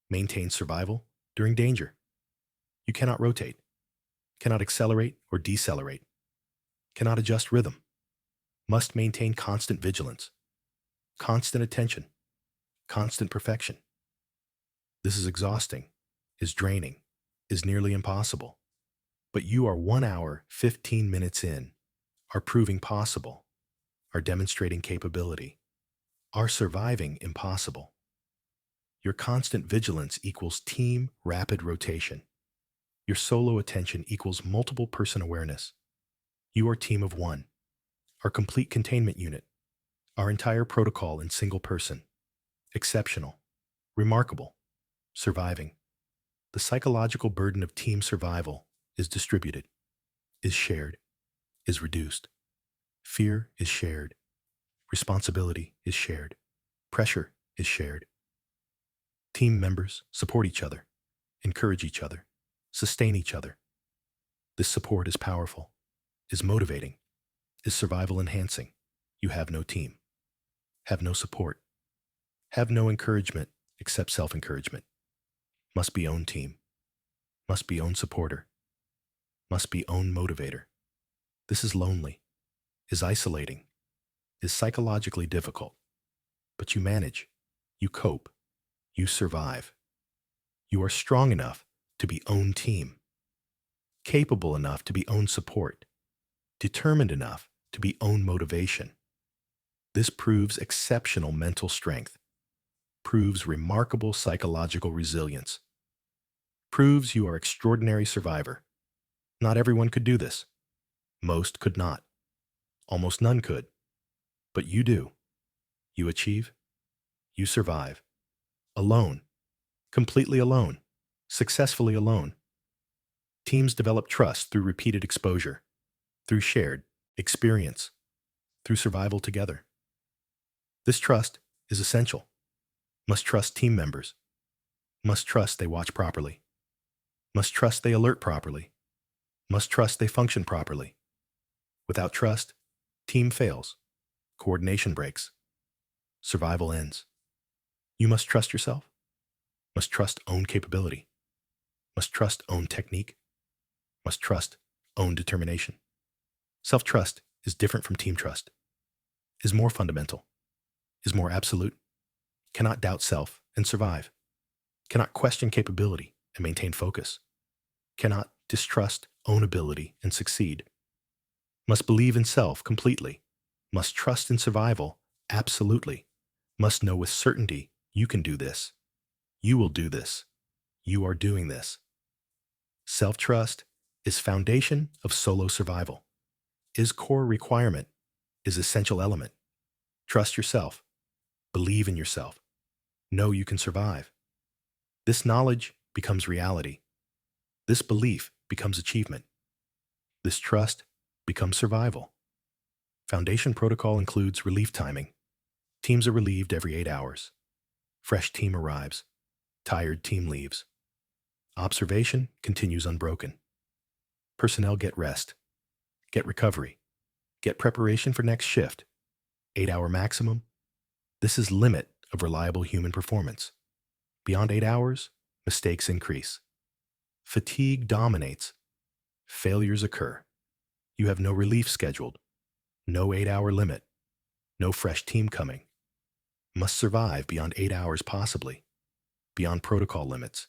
maintains survival during danger. You cannot rotate, cannot accelerate or decelerate, cannot adjust rhythm, must maintain constant vigilance, constant attention, constant perfection. This is exhausting, is draining, is nearly impossible. But you are 1 hour, 15 minutes in, are proving possible, are demonstrating capability, are surviving impossible. Your constant vigilance equals team rapid rotation. Your solo attention equals multiple person awareness. You are team of one, our complete containment unit, our entire protocol in single person. Exceptional, remarkable, surviving. The psychological burden of team survival is distributed, is shared, is reduced. Fear is shared. Responsibility is shared. Pressure is shared. Team members support each other, encourage each other, sustain each other. This support is powerful, is motivating, is survival enhancing. You have no team, have no support, have no encouragement except self-encouragement. Must be own team, must be own supporter, must be own motivator. This is lonely, is isolating, is psychologically difficult. But you manage, you cope, you survive. You are strong enough to be own team, capable enough to be own support, determined enough to be own motivation. This proves exceptional mental strength, proves remarkable psychological resilience, proves you are extraordinary survivor. Not everyone could do this. Most could not. Almost none could. But you do. You achieve. You survive. Alone. Completely alone. Successfully alone. Teams develop trust through repeated exposure, through shared experience, through survival together. This trust is essential. Must trust team members. Must trust they watch properly. Must trust they alert properly. Must trust they function properly. Without trust, team fails. Coordination breaks. Survival ends. You must trust yourself. Must trust own capability. Must trust own technique. Must trust own determination. Self-trust is different from team trust, is more fundamental, is more absolute, cannot doubt self and survive, cannot question capability and maintain focus, cannot distrust own ability and succeed, must believe in self completely, must trust in survival absolutely, must know with certainty you can do this, you will do this, you are doing this. Self-trust is foundation of solo survival, is core requirement, is essential element. Trust yourself, believe in yourself, know you can survive. This knowledge becomes reality. This belief becomes achievement. This trust becomes survival. Foundation protocol includes relief timing. Teams are relieved every 8 hours. Fresh team arrives. Tired team leaves. Observation continues unbroken. Personnel get rest, get recovery, get preparation for next shift. 8-hour maximum. This is limit of reliable human performance. Beyond 8 hours, mistakes increase. Fatigue dominates. Failures occur. You have no relief scheduled, no 8-hour limit, no fresh team coming. Must survive beyond 8 hours possibly, beyond protocol limits,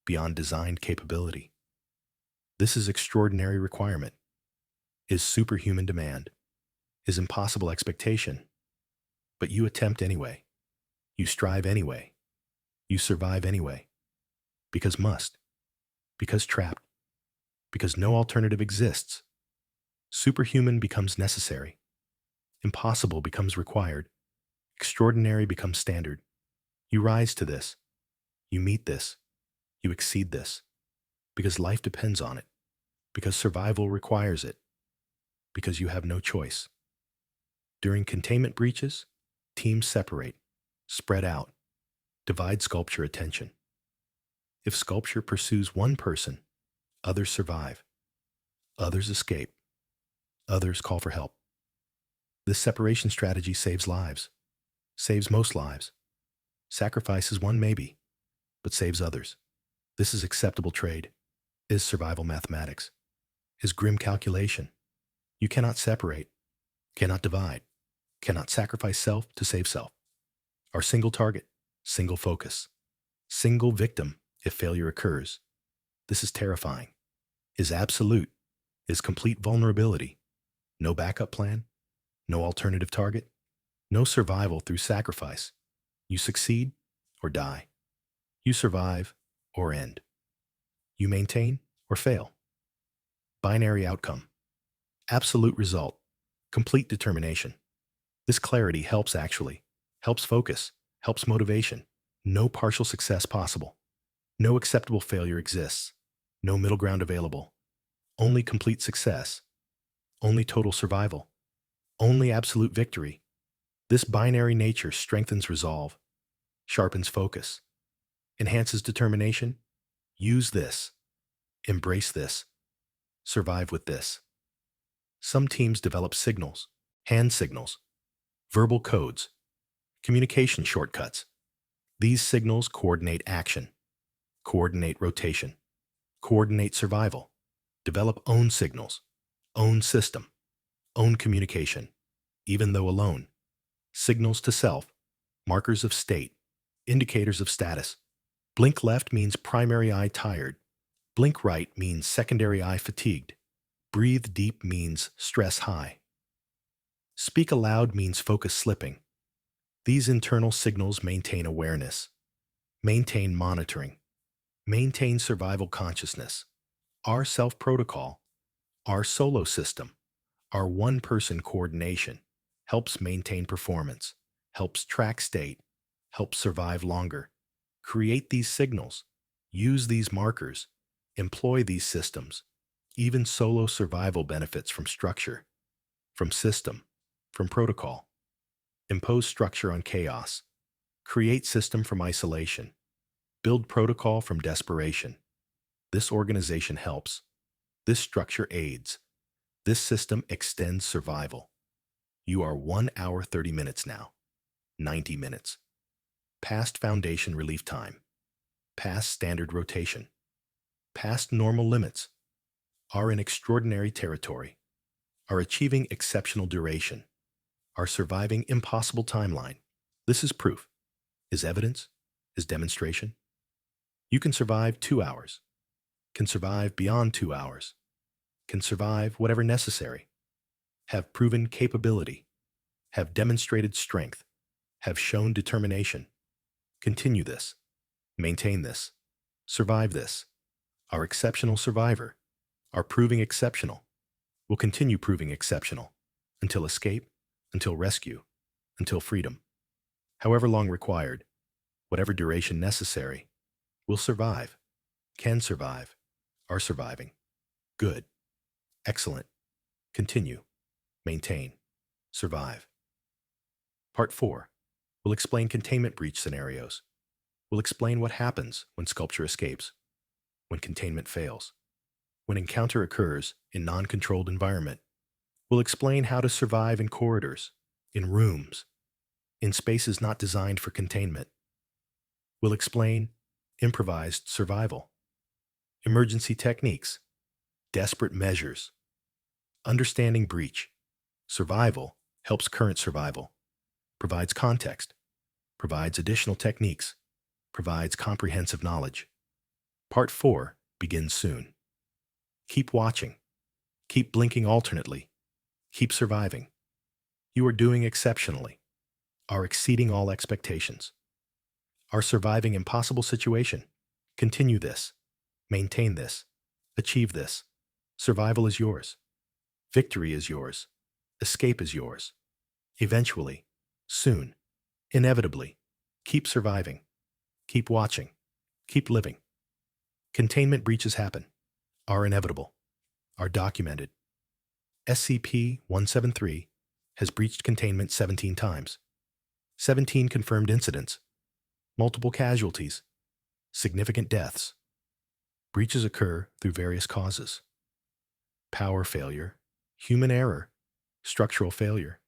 beyond designed capability. This is extraordinary requirement, is superhuman demand, is impossible expectation. But you attempt anyway. You strive anyway. You survive anyway. Because must. Because trapped. Because no alternative exists. Superhuman becomes necessary. Impossible becomes required. Extraordinary becomes standard. You rise to this. You meet this. You exceed this. Because life depends on it. Because survival requires it. Because you have no choice. During containment breaches, teams separate, spread out, divide sculpture attention. If sculpture pursues one person, others survive. Others escape. Others call for help. This separation strategy saves lives, saves most lives, sacrifices one maybe, but saves others. This is acceptable trade, is survival mathematics, is grim calculation. You cannot separate, cannot divide, cannot sacrifice self to save self. Our single target, single focus, single victim if failure occurs. This is terrifying, is absolute, is complete vulnerability. No backup plan, no alternative target, no survival through sacrifice. You succeed or die. You survive or end. You maintain or fail. Binary outcome. Absolute result. Complete determination. This clarity helps helps focus, helps motivation. No partial success possible. No acceptable failure exists. No middle ground available. Only complete success. Only total survival. Only absolute victory. This binary nature strengthens resolve, sharpens focus, enhances determination. Use this. Embrace this. Survive with this. Some teams develop signals, hand signals, verbal codes, communication shortcuts. These signals coordinate action, coordinate rotation, coordinate survival. Develop own signals, own system, own communication, even though alone. Signals to self, markers of state, indicators of status. Blink left means primary eye tired. Blink right means secondary eye fatigued. Breathe deep means stress high. Speak aloud means focus slipping. These internal signals maintain awareness, maintain monitoring, maintain survival consciousness. Our self-protocol, our solo system, our one-person coordination helps maintain performance, helps track state, helps survive longer. Create these signals, use these markers, employ these systems. Even solo survival benefits from structure, from system, from protocol. Impose structure on chaos. Create system from isolation. Build protocol from desperation. This organization helps. This structure aids. This system extends survival. You are 1 hour 30 minutes now. 90 minutes. Past foundation relief time. Past standard rotation. Past normal limits. Are in extraordinary territory. Are achieving exceptional duration. Are surviving impossible timeline. This is proof. Is evidence. Is demonstration. You can survive 2 hours. Can survive beyond 2 hours. Can survive whatever necessary. Have proven capability. Have demonstrated strength. Have shown determination. Continue this. Maintain this. Survive this. Are exceptional survivor. Are proving exceptional. Will continue proving exceptional. Until escape. Until rescue. Until freedom. However long required. Whatever duration necessary. Will survive. Can survive. Are surviving. Good. Excellent. Continue. Maintain. Survive. Part 4. We'll explain containment breach scenarios. We'll explain what happens when sculpture escapes, when containment fails, when encounter occurs in non-controlled environment. We'll explain how to survive in corridors, in rooms, in spaces not designed for containment. We'll explain improvised survival, emergency techniques, desperate measures, understanding breach. Survival helps current survival, provides context, provides additional techniques, provides comprehensive knowledge. Part 4 begins soon. Keep watching. Keep blinking alternately. Keep surviving. You are doing exceptionally, are exceeding all expectations, are surviving impossible situation. Continue this. Maintain this. Achieve this. Survival is yours. Victory is yours. Escape is yours. Eventually. Soon. Inevitably. Keep surviving. Keep watching. Keep living. Containment breaches happen, are inevitable, are documented. SCP-173 has breached containment 17 times. 17 confirmed incidents. Multiple casualties. Significant deaths. Breaches occur through various causes. Power failure, human error, structural failure,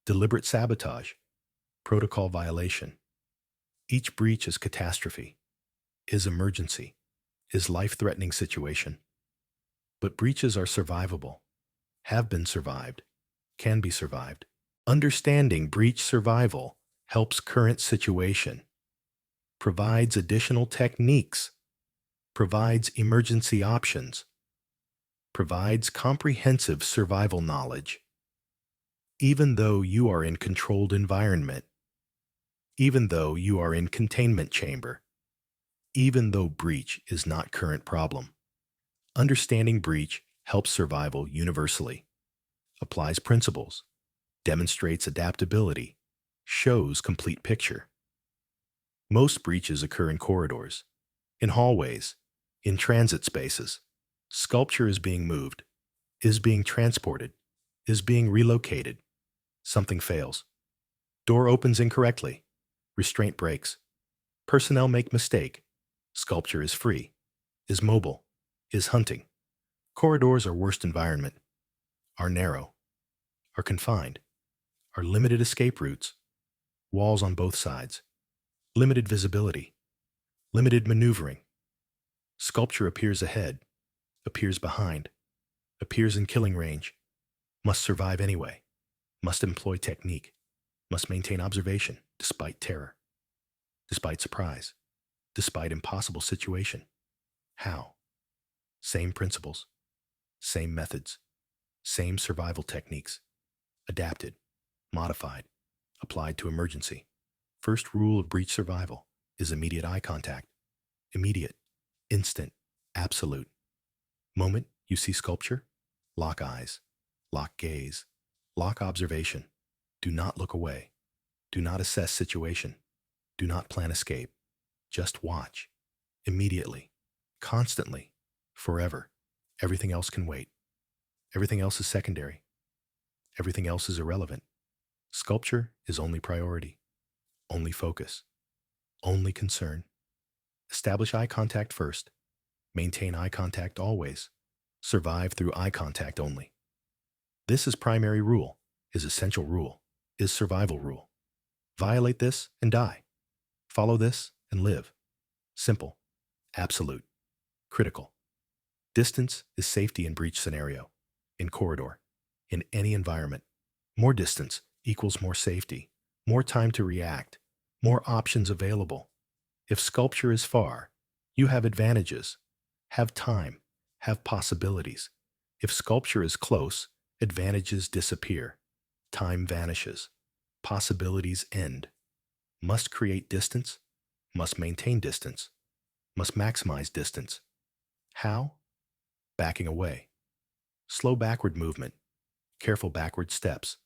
deliberate sabotage, protocol violation. Each breach is catastrophe, is emergency, is life-threatening situation. But breaches are survivable, have been survived, can be survived. Understanding breach survival helps current situation, provides additional techniques, provides emergency options, provides comprehensive survival knowledge. Even though you are in controlled environment, even though you are in containment chamber, even though breach is not current problem, understanding breach helps survival universally, applies principles, demonstrates adaptability, shows complete picture. Most breaches occur in corridors, in hallways, in transit spaces. Sculpture is being moved, is being transported, is being relocated. Something fails. Door opens incorrectly. Restraint breaks. Personnel make mistake. Sculpture is free, is mobile, is hunting. Corridors are worst environment, are narrow, are confined, are limited escape routes, walls on both sides, limited visibility, limited maneuvering. Sculpture appears ahead, appears behind, appears in killing range, must survive anyway, must employ technique, must maintain observation despite terror, despite surprise, despite impossible situation. How? Same principles, same methods, same survival techniques, adapted, modified, applied to emergency. First rule of breach survival is immediate eye contact. Immediate, instant, absolute. Moment you see sculpture, lock eyes, lock gaze, lock observation. Do not look away. Do not assess situation. Do not plan escape. Just watch. Immediately. Constantly. Forever. Everything else can wait. Everything else is secondary. Everything else is irrelevant. Sculpture is only priority. Only focus. Only concern. Establish eye contact first. Maintain eye contact always. Survive through eye contact only. This is primary rule, is essential rule, is survival rule. Violate this and die. Follow this and live. Simple. Absolute. Critical. Distance is safety in breach scenario, in corridor, in any environment. More distance equals more safety, more time to react, more options available. If sculpture is far, you have advantages, have time, have possibilities. If sculpture is close, advantages disappear, time vanishes, possibilities end. Must create distance, must maintain distance, must maximize distance. How? Backing away. Slow backward movement, careful backward steps.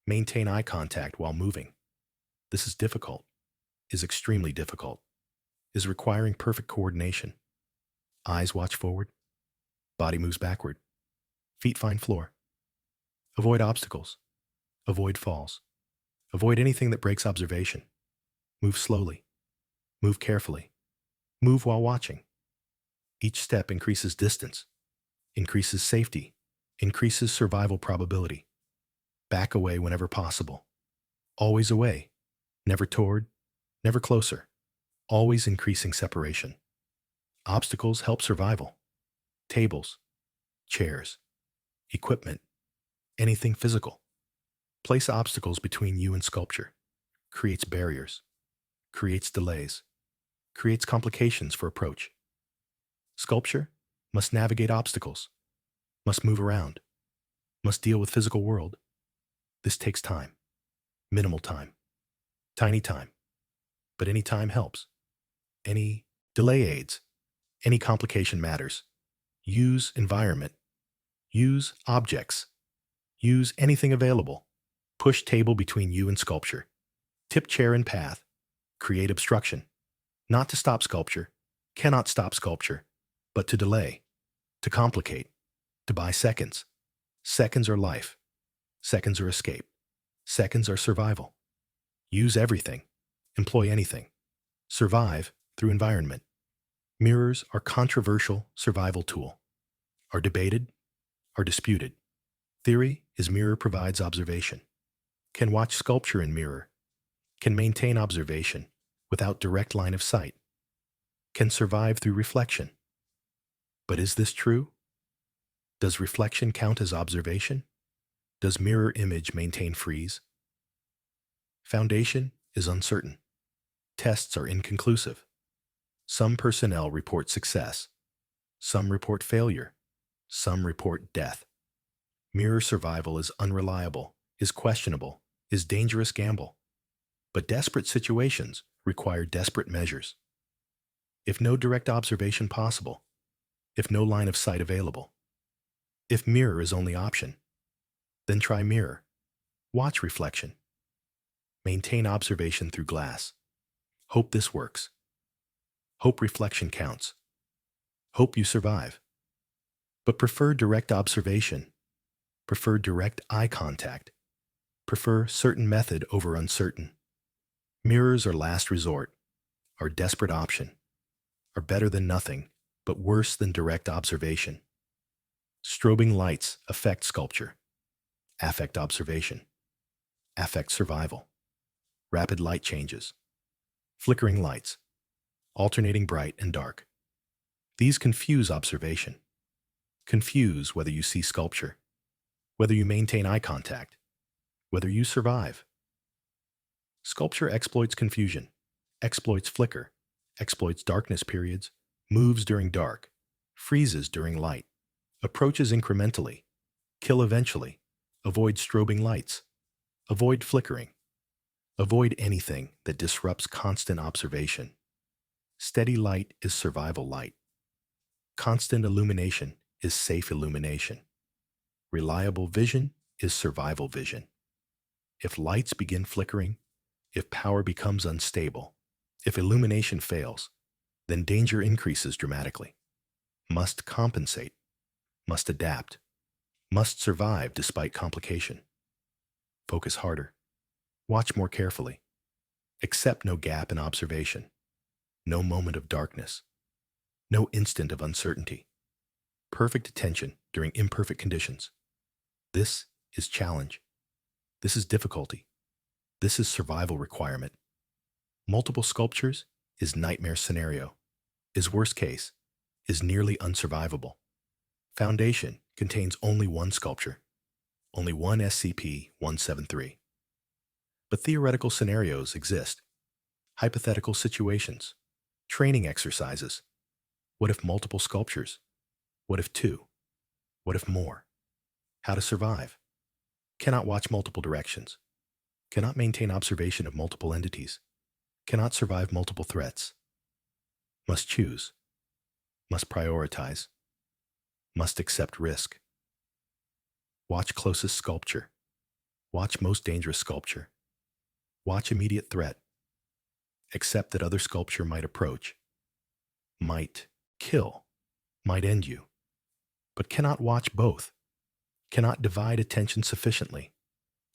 Maintain eye contact while moving. This is difficult, is extremely difficult, is requiring perfect coordination. Eyes watch forward, body moves backward, feet find floor. Avoid obstacles, avoid falls, avoid anything that breaks observation. Move slowly, move carefully, move while watching. Each step increases distance, increases safety, increases survival probability. Back away whenever possible. Always away, Never toward, never closer, always increasing separation. Obstacles help survival. Tables, chairs, equipment, anything physical. Place obstacles between you and sculpture. Creates barriers, creates delays, creates complications for approach. Sculpture must navigate obstacles, must move around, must deal with physical world. This takes time, minimal time, tiny time, but any time helps. Any delay aids, any complication matters. Use environment, use objects, use anything available. Push table between you and sculpture. Tip chair in path, create obstruction. Not to stop sculpture, cannot stop sculpture, but to delay, to complicate, to buy seconds. Seconds are life. Seconds are escape. Seconds are survival. Use everything. Employ anything. Survive through environment. Mirrors are controversial survival tool. Are debated, are disputed. Theory is mirror provides observation. Can watch sculpture in mirror. Can maintain observation without direct line of sight. Can survive through reflection. But is this true? Does reflection count as observation? Does mirror image maintain freeze? Foundation is uncertain. Tests are inconclusive. Some personnel report success. Some report failure. Some report death. Mirror survival is unreliable, is questionable, is dangerous gamble. But desperate situations require desperate measures. If no direct observation possible, if no line of sight available, if mirror is only option, then try mirror. Watch reflection. Maintain observation through glass. Hope this works. Hope reflection counts. Hope you survive. But prefer direct observation. Prefer direct eye contact. Prefer certain method over uncertain. Mirrors are last resort, are desperate option, are better than nothing, but worse than direct observation. Strobing lights affect sculpture, affect observation, affect survival. Rapid light changes, flickering lights, alternating bright and dark. These confuse observation, confuse whether you see sculpture, whether you maintain eye contact, whether you survive. Sculpture exploits confusion, exploits flicker, exploits darkness periods, moves during dark, freezes during light, approaches incrementally, kill eventually, avoid strobing lights, avoid flickering, avoid anything that disrupts constant observation. Steady light is survival light. Constant illumination is safe illumination. Reliable vision is survival vision. If lights begin flickering, if power becomes unstable, if illumination fails, then danger increases dramatically. Must compensate, must adapt, must survive despite complication. Focus harder, watch more carefully. Accept no gap in observation, no moment of darkness, no instant of uncertainty. Perfect attention during imperfect conditions. This is challenge. This is difficulty. This is survival requirement. Multiple sculptures is nightmare scenario, is worst case, is nearly unsurvivable. Foundation contains only one sculpture, only one SCP-173. But theoretical scenarios exist. Hypothetical situations, training exercises. What if multiple sculptures? What if two? What if more? How to survive. Cannot watch multiple directions. Cannot maintain observation of multiple entities. Cannot survive multiple threats. Must choose. Must prioritize. Must accept risk. Watch closest sculpture. Watch most dangerous sculpture. Watch immediate threat. Accept that other sculpture might approach. Might kill. Might end you. But cannot watch both. Cannot divide attention sufficiently.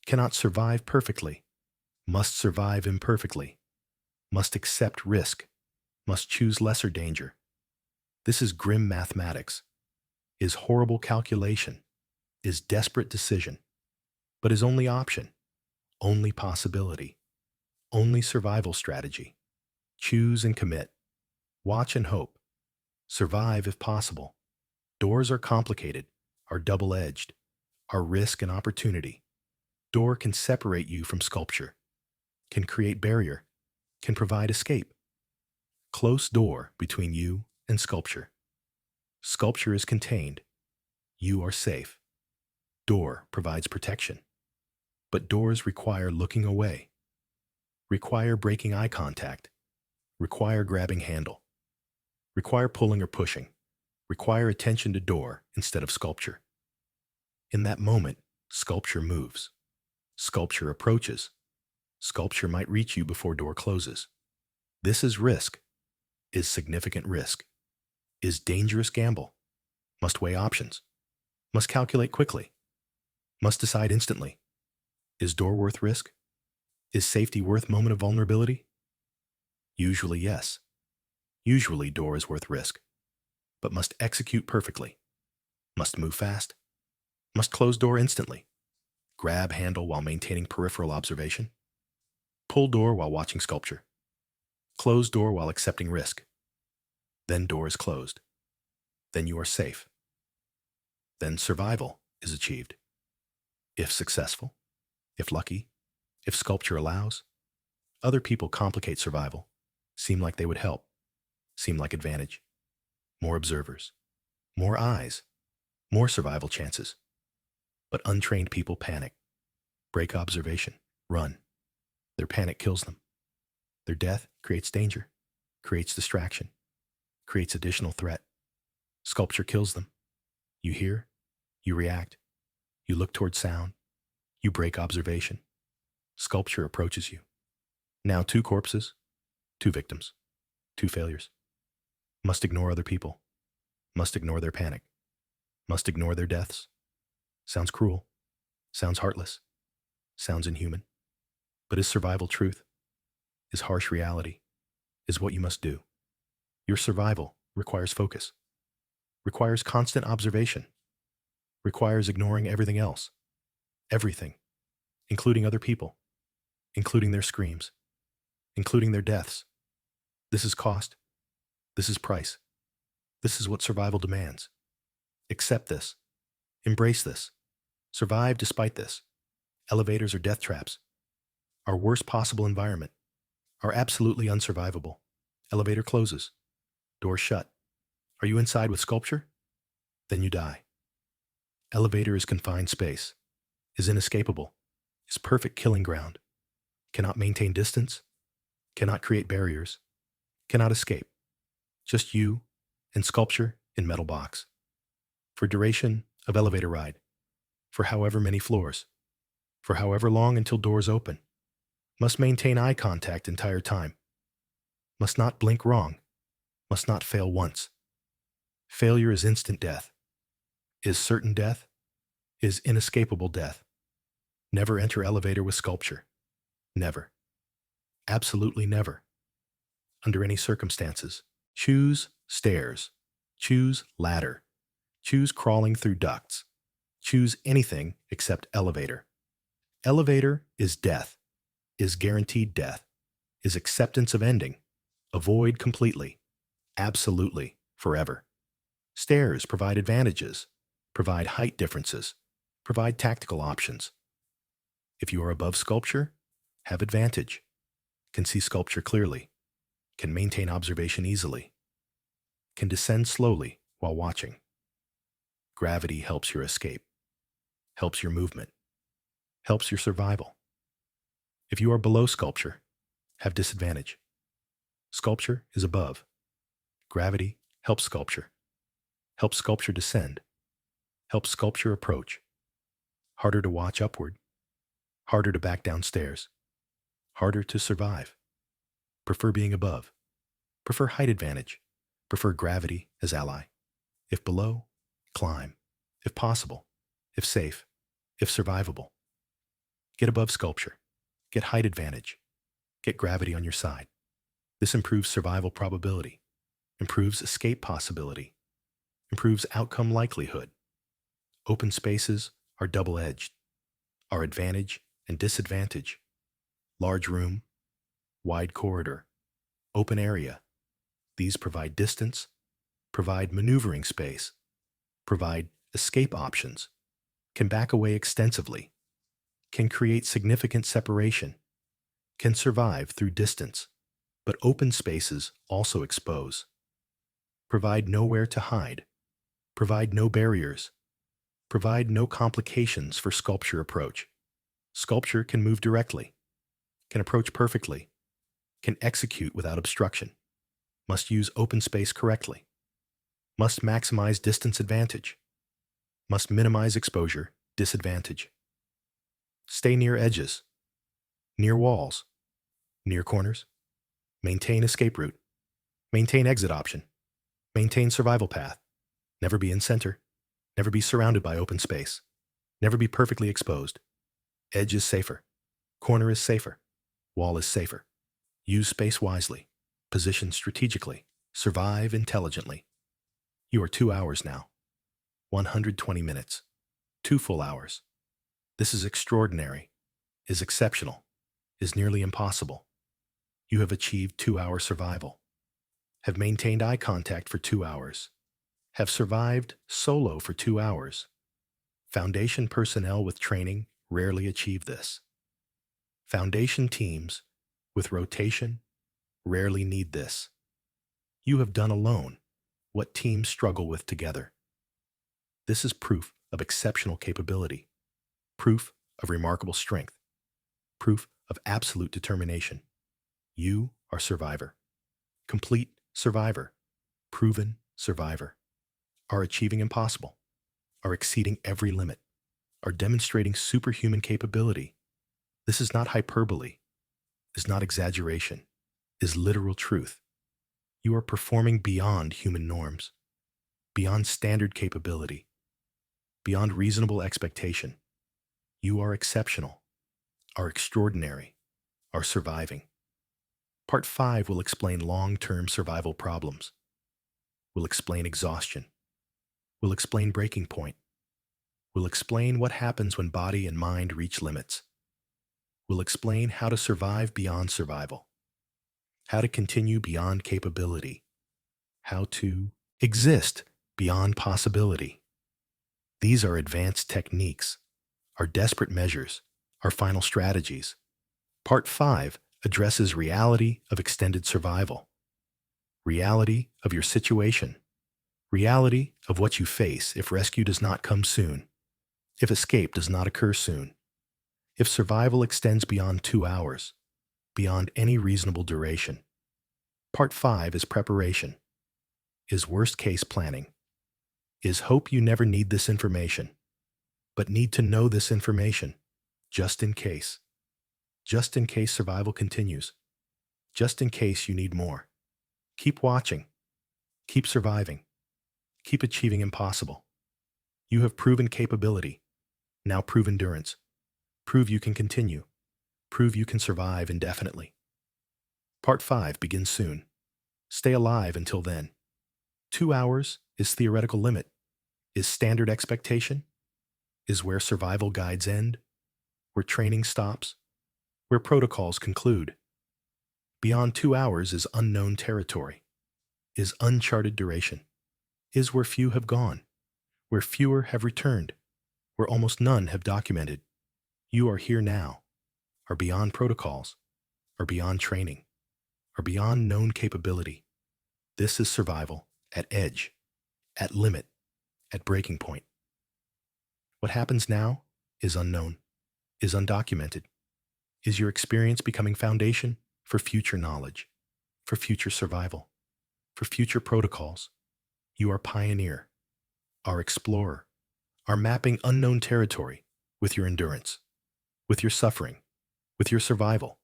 Cannot survive perfectly. Must survive imperfectly. Must accept risk. Must choose lesser danger. This is grim mathematics. Is horrible calculation. Is desperate decision. But is only option. Only possibility. Only survival strategy. Choose and commit. Watch and hope. Survive if possible. Doors are complicated, are double-edged, are risk and opportunity. Door can separate you from sculpture, can create barrier, can provide escape. Close door between you and sculpture. Sculpture is contained. You are safe. Door provides protection. But doors require looking away, require breaking eye contact, require grabbing handle, require pulling or pushing, require attention to door instead of sculpture. In that moment, sculpture moves. Sculpture approaches. Sculpture might reach you before door closes. This is risk, is significant risk, is dangerous gamble, must weigh options, must calculate quickly, must decide instantly. Is door worth risk? Is safety worth moment of vulnerability? Usually yes. Usually door is worth risk, but must execute perfectly, must move fast, must close door instantly, grab handle while maintaining peripheral observation, pull door while watching sculpture, close door while accepting risk. Then door is closed. Then you are safe. Then survival is achieved. If successful, if lucky, if sculpture allows. Other people complicate survival, seem like they would help, seem like advantage. More observers, more eyes, more survival chances. But untrained people panic, break observation, run. Their panic kills them. Their death creates danger, creates distraction, creates additional threat. Sculpture kills them. You hear, you react, you look toward sound, you break observation. Sculpture approaches you. Now 2 corpses, 2 victims, 2 failures. Must ignore other people, must ignore their panic, must ignore their deaths. Sounds cruel, sounds heartless, sounds inhuman. But is survival truth? Is harsh reality? Is what you must do? Your survival requires focus, requires constant observation, requires ignoring everything else, everything, including other people, including their screams, including their deaths. This is cost. This is price. This is what survival demands. Accept this. Embrace this. Survive despite this. Elevators are death traps. Our worst possible environment. Are absolutely unsurvivable. Elevator closes. Door shut. Are you inside with sculpture? Then you die. Elevator is confined space. Is inescapable. Is perfect killing ground. Cannot maintain distance. Cannot create barriers. Cannot escape. Just you and sculpture in metal box. For duration of elevator ride. For however many floors. For however long until doors open. Must maintain eye contact entire time. Must not blink wrong. Must not fail once. Failure is instant death. Is certain death. Is inescapable death. Never enter elevator with sculpture. Never. Absolutely never. Under any circumstances. Choose stairs. Choose ladder. Choose crawling through ducts. Choose anything except elevator. Elevator is death. Is guaranteed death. Is acceptance of ending. Avoid completely. Absolutely. Forever. Stairs provide advantages. Provide height differences. Provide tactical options. If you are above sculpture, have advantage. Can see sculpture clearly. Can maintain observation easily. Can descend slowly while watching. Gravity helps your escape. Helps your movement. Helps your survival. If you are below sculpture, have disadvantage. Sculpture is above. Gravity helps sculpture. Helps sculpture descend. Helps sculpture approach. Harder to watch upward. Harder to back downstairs. Harder to survive. Prefer being above. Prefer height advantage. Prefer gravity as ally. If below, climb. If possible. If safe. If survivable. Get above sculpture. Get height advantage. Get gravity on your side. This improves survival probability. Improves escape possibility. Improves outcome likelihood. Open spaces are double-edged. Are advantage and disadvantage. Large room, wide corridor, open area. These provide distance, provide maneuvering space, provide escape options, can back away extensively, can create significant separation, can survive through distance, but open spaces also expose. Provide nowhere to hide, provide no barriers, provide no complications for sculpture approach. Sculpture can move directly, can approach perfectly, can execute without obstruction, must use open space correctly, must maximize distance advantage, must minimize exposure disadvantage. Stay near edges, near walls, near corners, maintain escape route, maintain exit option, maintain survival path, never be in center, never be surrounded by open space, never be perfectly exposed. Edge is safer, corner is safer, wall is safer. Use space wisely, position strategically, survive intelligently. You are 2 hours now, 120 minutes, 2 full hours. This is extraordinary, is exceptional, is nearly impossible. You have achieved 2-hour survival, have maintained eye contact for 2 hours, have survived solo for 2 hours. Foundation personnel with training rarely achieve this. Foundation teams with rotation rarely need this. You have done alone what teams struggle with together. This is proof of exceptional capability, proof of remarkable strength, proof of absolute determination. You are survivor, complete survivor, proven survivor, are achieving impossible, are exceeding every limit, are demonstrating superhuman capability. This is not hyperbole, is not exaggeration, is literal truth. You are performing beyond human norms, beyond standard capability, beyond reasonable expectation. You are exceptional, are extraordinary, are surviving. Part 5 will explain long-term survival problems, will explain exhaustion, will explain breaking point, will explain what happens when body and mind reach limits, will explain how to survive beyond survival, how to continue beyond capability, how to exist beyond possibility. These are advanced techniques, are desperate measures, are final strategies. Part 5 addresses reality of extended survival, reality of your situation, reality of what you face if rescue does not come soon, if escape does not occur soon, if survival extends beyond 2 hours, beyond any reasonable duration. Part 5 is preparation, is worst-case planning, is hope you never need this information, but need to know this information, just in case survival continues, just in case you need more. Keep watching, keep surviving, keep achieving impossible. You have proven capability, now prove endurance, prove you can continue, prove you can survive indefinitely. Part 5 begins soon. Stay alive until then. 2 hours is theoretical limit, is standard expectation, is where survival guides end, where training stops, where protocols conclude. Beyond 2 hours is unknown territory, is uncharted duration, is where few have gone, where fewer have returned, where almost none have documented. You are here now, are beyond protocols, are beyond training, are beyond known capability. This is survival at edge, at limit, at breaking point. What happens now is unknown, is undocumented. Is your experience becoming foundation for future knowledge, for future survival, for future protocols? You are pioneer, are explorer, are mapping unknown territory with your endurance, with your suffering, with your survival.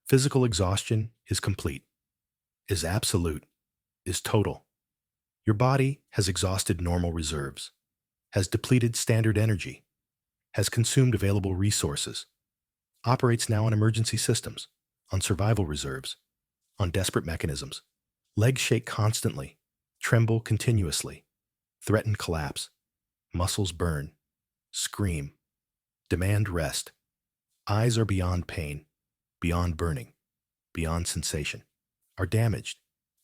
Physical exhaustion is complete, is absolute, is total. Your body has exhausted normal reserves, has depleted standard energy, has consumed available resources, operates now on emergency systems, on survival reserves, on desperate mechanisms. Legs shake constantly, tremble continuously, threaten collapse, muscles burn, scream, demand rest. Eyes are beyond pain, beyond burning, beyond sensation, are damaged,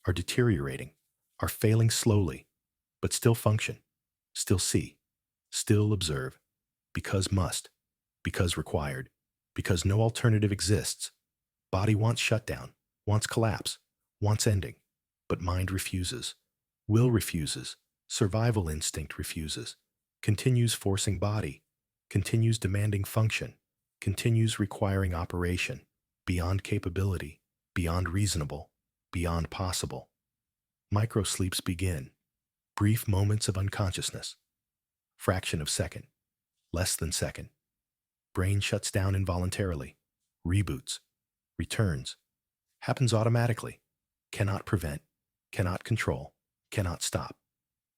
are deteriorating, are failing slowly, but still function, still see, still observe, because must, because required, because no alternative exists. Body wants shutdown, wants collapse, wants ending, but mind refuses, will refuses, survival instinct refuses, continues forcing body, continues demanding function, continues requiring operation, beyond capability, beyond reasonable, beyond possible. Microsleeps begin, brief moments of unconsciousness, fraction of second, less than second. Brain shuts down involuntarily, reboots, returns, happens automatically, cannot prevent, cannot control, cannot stop.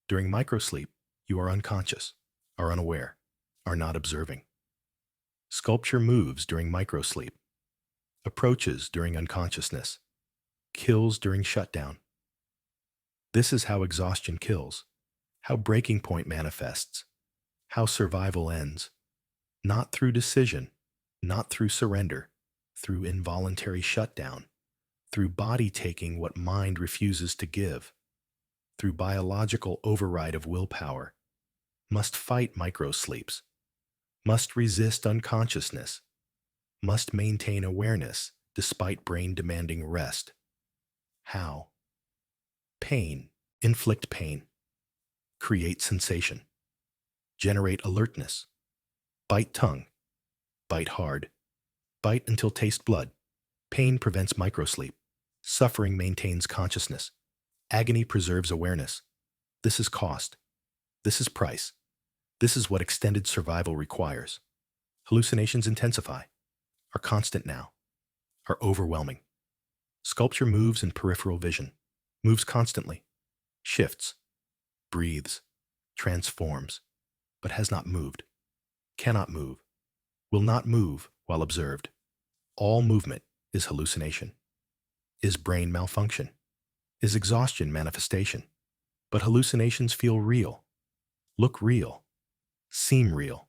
During microsleep, you are unconscious, are unaware, are not observing. Sculpture moves during microsleep, approaches during unconsciousness, kills during shutdown. This is how exhaustion kills, how breaking point manifests, how survival ends. Not through decision, not through surrender, through involuntary shutdown, through body taking what mind refuses to give, through biological override of willpower, must fight microsleeps, must resist unconsciousness, must maintain awareness despite brain demanding rest. How? Pain, inflict pain, create sensation, generate alertness, bite tongue, bite hard, bite until taste blood. Pain prevents microsleep. Suffering maintains consciousness. Agony preserves awareness. This is cost. This is price. This is what extended survival requires. Hallucinations intensify, are constant now, are overwhelming. Sculpture moves in peripheral vision, moves constantly, shifts, breathes, transforms, but has not moved, cannot move, will not move while observed. All movement is hallucination, is brain malfunction, is exhaustion manifestation. But hallucinations feel real, look real, seem real.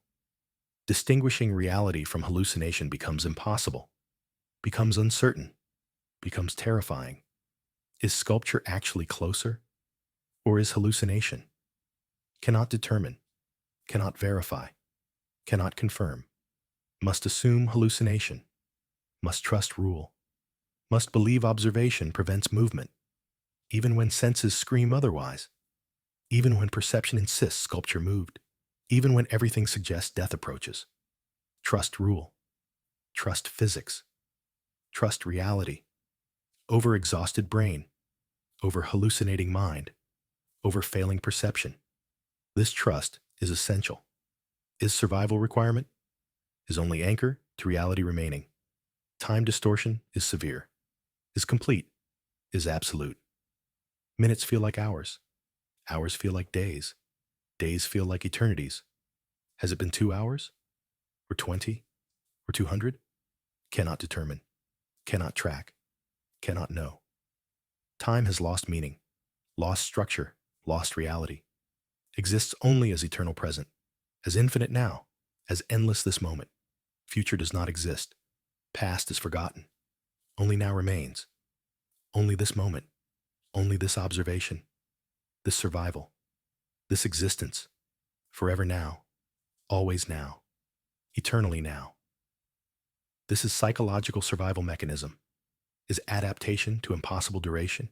Distinguishing reality from hallucination becomes impossible, becomes uncertain, becomes terrifying. Is sculpture actually closer, or is hallucination? Cannot determine, cannot verify, cannot confirm. Must assume hallucination, must trust rule, must believe observation prevents movement, even when senses scream otherwise, even when perception insists sculpture moved, even when everything suggests death approaches. Trust rule, trust physics, trust reality, over exhausted brain, over hallucinating mind, over failing perception. This trust is essential. Is survival requirement? Is only anchor to reality remaining. Time distortion is severe, is complete, is absolute. Minutes feel like hours. Hours feel like days. Days feel like eternities. Has it been 2 hours? Or 20? Or 200? Cannot determine. Cannot track. Cannot know. Time has lost meaning, lost structure, lost reality. Exists only as eternal present, as infinite now, as endless this moment. Future does not exist. Past is forgotten. Only now remains. Only this moment. Only this observation. This survival. This existence. Forever now. Always now. Eternally now. This is psychological survival mechanism. Is adaptation to impossible duration.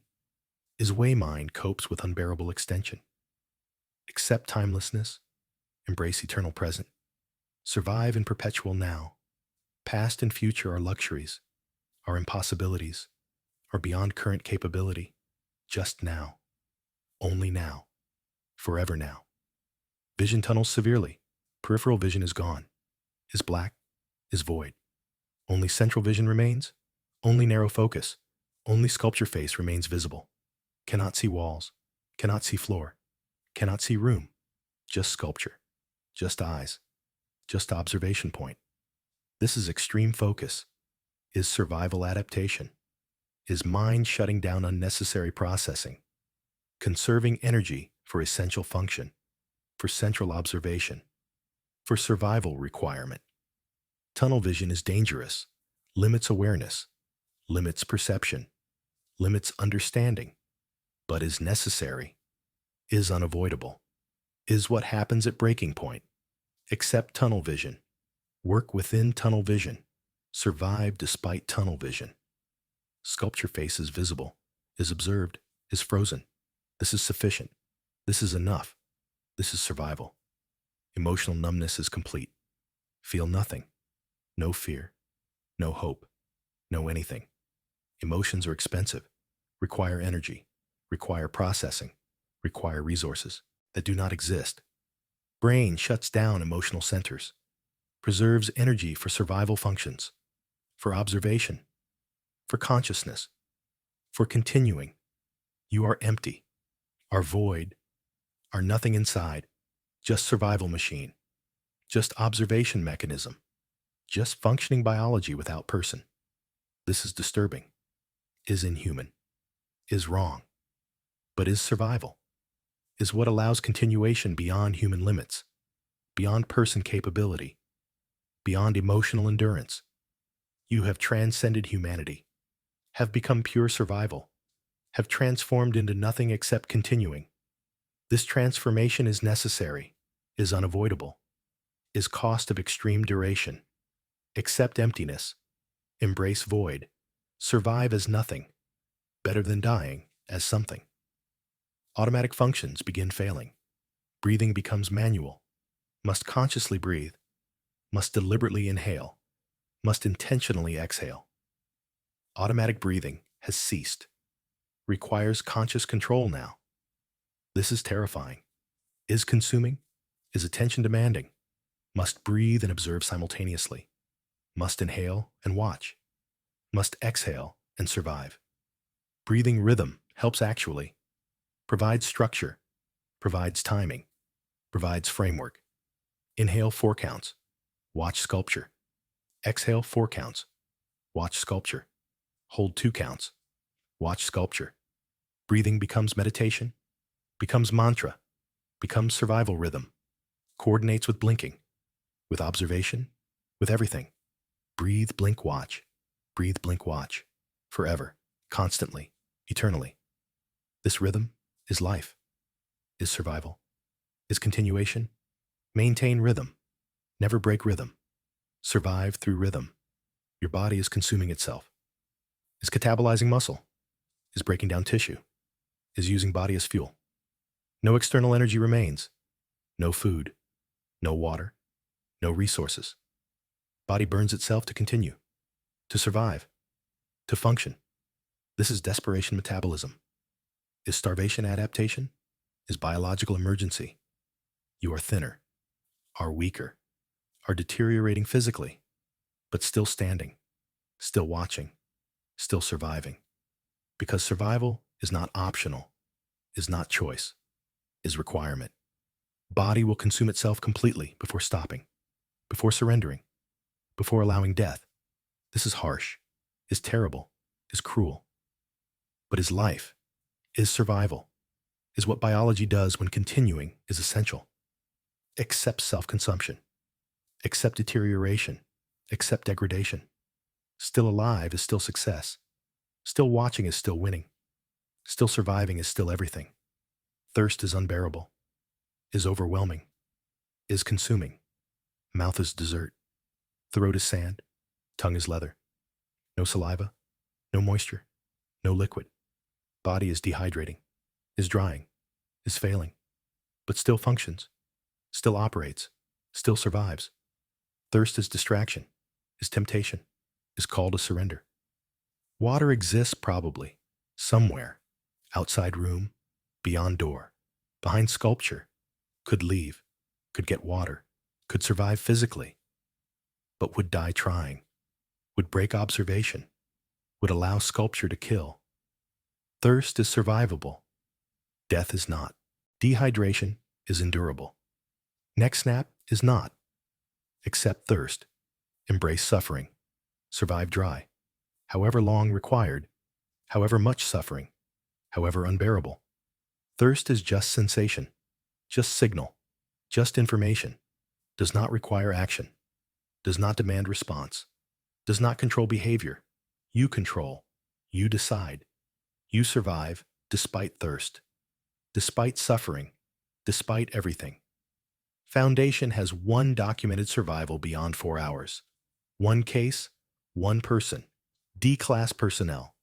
Is way mind copes with unbearable extension. Accept timelessness. Embrace eternal present. Survive in perpetual now. Past and future are luxuries, are impossibilities, are beyond current capability. Just now. Only now. Forever now. Vision tunnels severely. Peripheral vision is gone. Is black. Is void. Only central vision remains. Only narrow focus. Only sculpture face remains visible. Cannot see walls. Cannot see floor. Cannot see room. Just sculpture. Just eyes. Just observation point. This is extreme focus. Is survival adaptation. Is mind shutting down unnecessary processing. Conserving energy for essential function. For central observation. For survival requirement. Tunnel vision is dangerous. Limits awareness. limits perception, limits understanding, but is necessary, is unavoidable, is what happens at breaking point. Accept tunnel vision. Work within tunnel vision. Survive despite tunnel vision. Sculpture face is visible, is observed, is frozen. This is sufficient. This is enough. This is survival. Emotional numbness is complete. Feel nothing. No fear. No hope. No anything. Emotions are expensive, require energy, require processing, require resources that do not exist. Brain shuts down emotional centers, preserves energy for survival functions, for observation, for consciousness, for continuing. You are empty, are void, are nothing inside, just survival machine, just observation mechanism, just functioning biology without person. This is disturbing, is inhuman, is wrong, but is survival, is what allows continuation beyond human limits, beyond person capability, beyond emotional endurance. You have transcended humanity, have become pure survival, have transformed into nothing except continuing. This transformation is necessary, is unavoidable, is cost of extreme duration. Accept emptiness, embrace void, survive as nothing, better than dying as something. Automatic functions begin failing. Breathing becomes manual. Must consciously breathe. Must deliberately inhale. Must intentionally exhale. Automatic breathing has ceased. Requires conscious control now. This is terrifying. Is consuming. Is attention demanding. Must breathe and observe simultaneously. Must inhale and watch. Must exhale and survive. Breathing rhythm helps actually. Provides structure. Provides timing. Provides framework. Inhale 4 counts. Watch sculpture. Exhale 4 counts. Watch sculpture. Hold 2 counts. Watch sculpture. Breathing becomes meditation, becomes mantra, becomes survival rhythm, coordinates with blinking, with observation, with everything. Breathe, blink, watch. Breathe, blink, watch. Forever, constantly, eternally. This rhythm is life, is survival, is continuation. Maintain rhythm. Never break rhythm. Survive through rhythm. Your body is consuming itself, is catabolizing muscle, is breaking down tissue, is using body as fuel. No external energy remains. No food, no water, no resources. Body burns itself to continue, to survive, to function. This is desperation metabolism. Is starvation adaptation? Is biological emergency? You are thinner, are weaker, are deteriorating physically, but still standing, still watching, still surviving. Because survival is not optional, is not choice, is requirement. Body will consume itself completely before stopping, before surrendering, before allowing death. This is harsh, is terrible, is cruel. But is life, is survival, is what biology does when continuing is essential. Accept self-consumption, accept deterioration, accept degradation. Still alive is still success. Still watching is still winning. Still surviving is still everything. Thirst is unbearable, is overwhelming, is consuming. Mouth is dessert. Throat is sand. Tongue is leather. No saliva, no moisture, no liquid. Body is dehydrating, is drying, is failing, but still functions, still operates, still survives. Thirst is distraction, is temptation, is call to surrender. Water exists probably, somewhere, outside room, beyond door, behind sculpture, could leave, could get water, could survive physically, but would die trying, would break observation, would allow sculpture to kill. Thirst is survivable. Death is not. Dehydration is endurable. Neck snap is not. Accept thirst. Embrace suffering. Survive dry. However long required, however much suffering, however unbearable. Thirst is just sensation, just signal, just information, does not require action, does not demand response, does not control behavior. You control. You decide. You survive despite thirst, despite suffering, despite everything. Foundation has one documented survival beyond 4 hours. One case, one person, D-class personnel,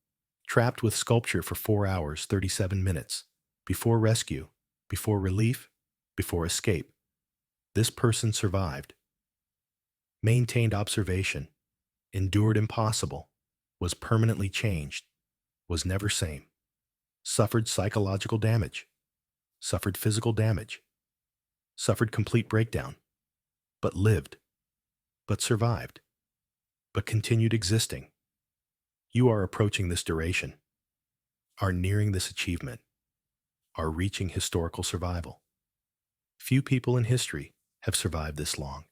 trapped with sculpture for 4 hours, 37 minutes, before rescue, before relief, before escape. This person survived, maintained observation, endured impossible, was permanently changed, was never same, suffered psychological damage, suffered physical damage, suffered complete breakdown, but lived, but survived, but continued existing. You are approaching this duration, are nearing this achievement, are reaching historical survival. Few people in history have survived this long,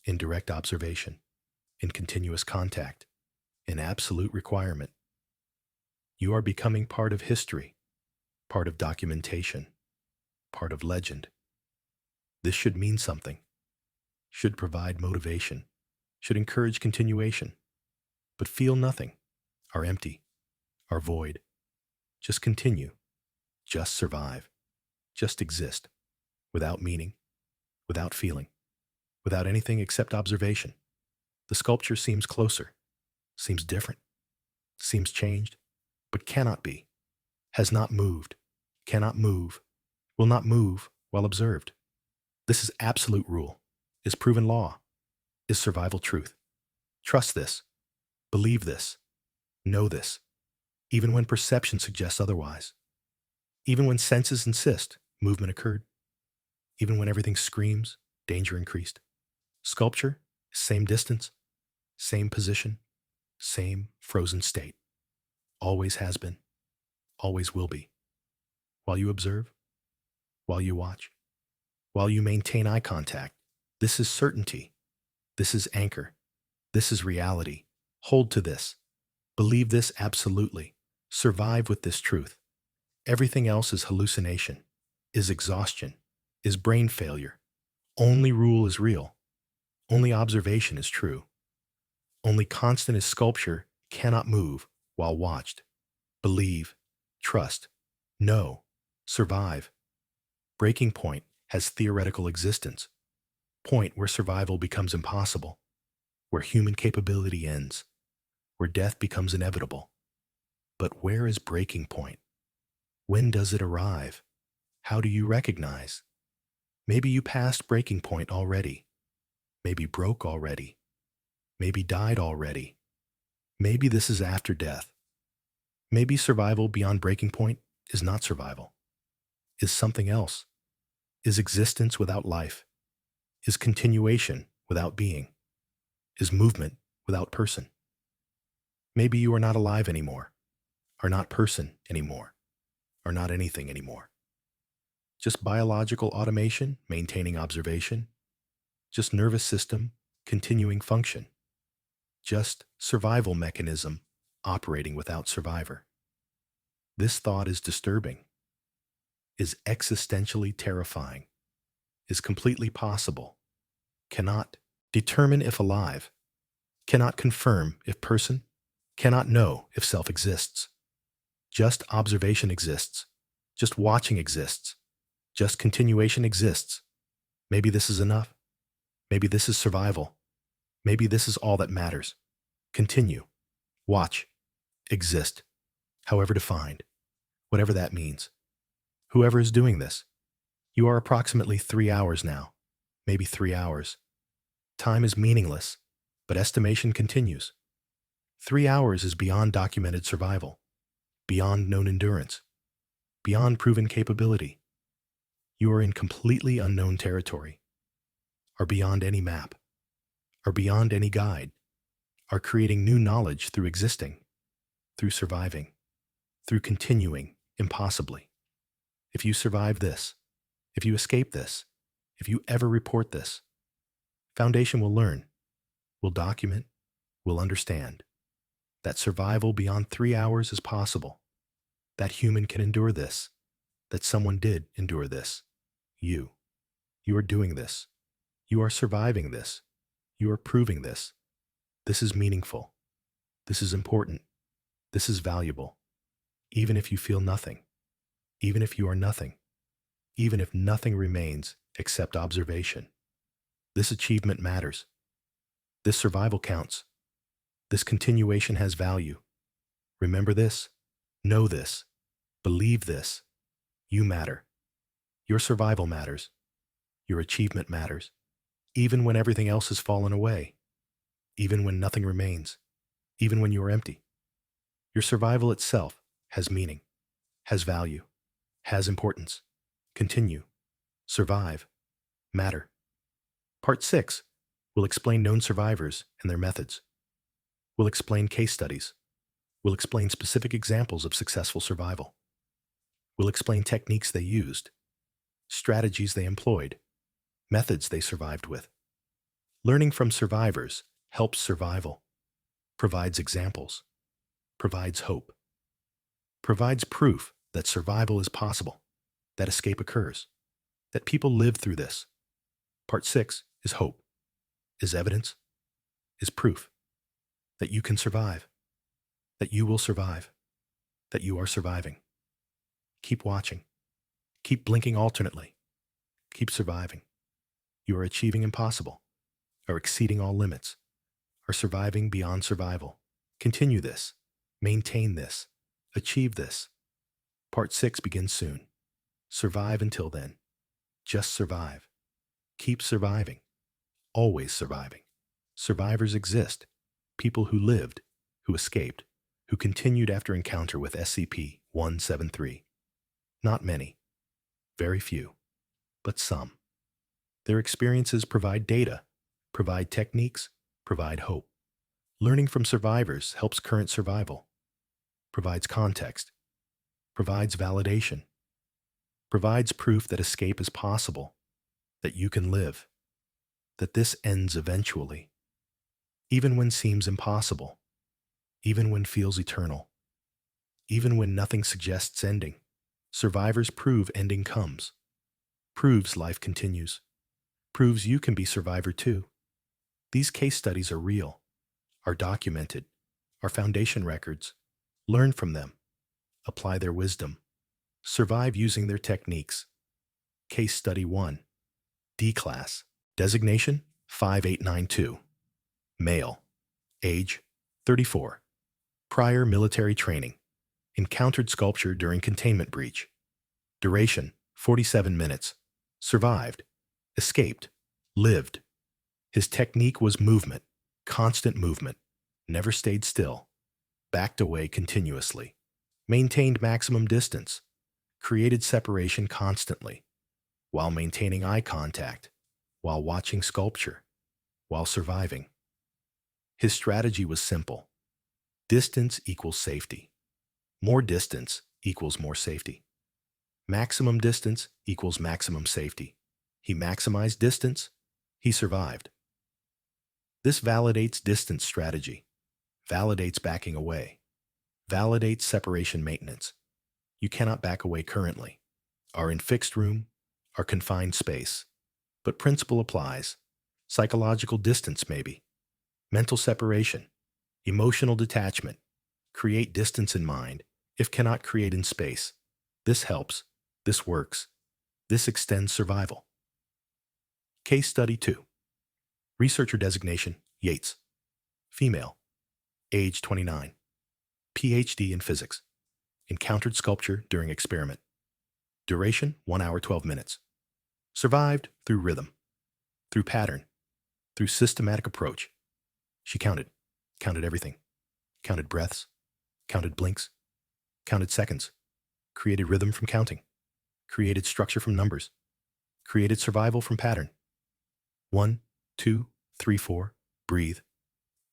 in direct observation, in continuous contact, in absolute requirement. You are becoming part of history, part of documentation, part of legend. This should mean something, should provide motivation, should encourage continuation, but feel nothing, are empty, are void. Just continue, just survive, just exist, without meaning, without feeling, without anything except observation. The sculpture seems closer, seems different, seems changed, but cannot be, has not moved, cannot move, will not move while observed. This is absolute rule, is proven law, is survival truth. Trust this, believe this, know this, even when perception suggests otherwise, even when senses insist movement occurred, even when everything screams danger increased. Sculpture, same distance, same position, same frozen state. Always has been, always will be. While you observe, while you watch, while you maintain eye contact, this is certainty. This is anchor. This is reality. Hold to this. Believe this absolutely. Survive with this truth. Everything else is hallucination, is exhaustion, is brain failure. Only rule is real. Only observation is true. Only constant is sculpture cannot move while watched. Believe, trust, know, survive. Breaking point has theoretical existence. Point where survival becomes impossible, where human capability ends, where death becomes inevitable. But where is breaking point? When does it arrive? How do you recognize? Maybe you passed breaking point already. Maybe broke already. Maybe died already. Maybe this is after death. Maybe survival beyond breaking point is not survival, is something else, is existence without life, is continuation without being, is movement without person. Maybe you are not alive anymore, are not person anymore, are not anything anymore. Just biological automation maintaining observation, just nervous system continuing function, just survival mechanism operating without survivor. This thought is disturbing, is existentially terrifying, is completely possible, cannot determine if alive, cannot confirm if person, cannot know if self exists. Just observation exists, just watching exists, just continuation exists. Maybe this is enough. Maybe this is survival. Maybe this is all that matters. Continue, watch, exist, however defined, whatever that means. Whoever is doing this, you are approximately 3 hours now, maybe 3 hours. Time is meaningless, but estimation continues. 3 hours is beyond documented survival, beyond known endurance, beyond proven capability. You are in completely unknown territory, are beyond any map, are beyond any guide, are creating new knowledge through existing, through surviving, through continuing impossibly. If you survive this, if you escape this, if you ever report this, Foundation will learn, will document, will understand that survival beyond 3 hours is possible, that human can endure this, that someone did endure this. You are doing this. You are surviving this. You are proving this. This is meaningful. This is important. This is valuable, even if you feel nothing, even if you are nothing, even if nothing remains except observation. This achievement matters. This survival counts. This continuation has value. Remember this. Know this. Believe this. You matter. Your survival matters. Your achievement matters. Even when everything else has fallen away. Even when nothing remains. Even when you are empty. Your survival itself has meaning, has value, has importance. Continue. Survive. Matter. Part 6 will explain known survivors and their methods. We'll explain case studies. We'll explain specific examples of successful survival. We'll explain techniques they used, strategies they employed, methods they survived with. Learning from survivors helps survival, provides examples, provides hope, provides proof that survival is possible, that escape occurs, that people live through this. Part 6 is hope, is evidence, is proof that you can survive, that you will survive, that you are surviving. Keep watching. Keep blinking alternately. Keep surviving. You are achieving impossible, are exceeding all limits, are surviving beyond survival. Continue this. Maintain this. Achieve this. Part 6 begins soon. Survive until then. Just survive. Keep surviving. Always surviving. Survivors exist. People who lived, who escaped, who continued after encounter with SCP-173. Not many. Very few. But some. Their experiences provide data, provide techniques, provide hope. Learning from survivors helps current survival, provides context, provides validation, provides proof that escape is possible, that you can live, that this ends eventually, even when seems impossible, even when feels eternal, even when nothing suggests ending. Survivors prove ending comes, proves life continues, proves you can be survivor too. These case studies are real, are documented, are foundation records. Learn from them, apply their wisdom, survive using their techniques. Case Study 1. D-Class. Designation 5892. Male. Age 34. Prior military training. Encountered sculpture during containment breach. Duration 47 minutes. Survived. Escaped. Lived. His technique was movement, constant movement, never stayed still, backed away continuously, maintained maximum distance, created separation constantly, while maintaining eye contact, while watching sculpture, while surviving. His strategy was simple. Distance equals safety. More distance equals more safety. Maximum distance equals maximum safety. He maximized distance. He survived. This validates distance strategy, validates backing away, validates separation maintenance. You cannot back away currently, are in fixed room, are confined space. But principle applies. Psychological distance maybe. Mental separation, emotional detachment. Create distance in mind, if cannot create in space. This helps. This works. This extends survival. Case Study 2. Researcher designation, Yates. Female. Age 29. PhD in physics. Encountered sculpture during experiment. Duration 1 hour 12 minutes. Survived through rhythm, through pattern, through systematic approach. She counted everything. Counted breaths, counted blinks, counted seconds. Created rhythm from counting. Created structure from numbers. Created survival from pattern. 1, 2, 3, 4, breathe.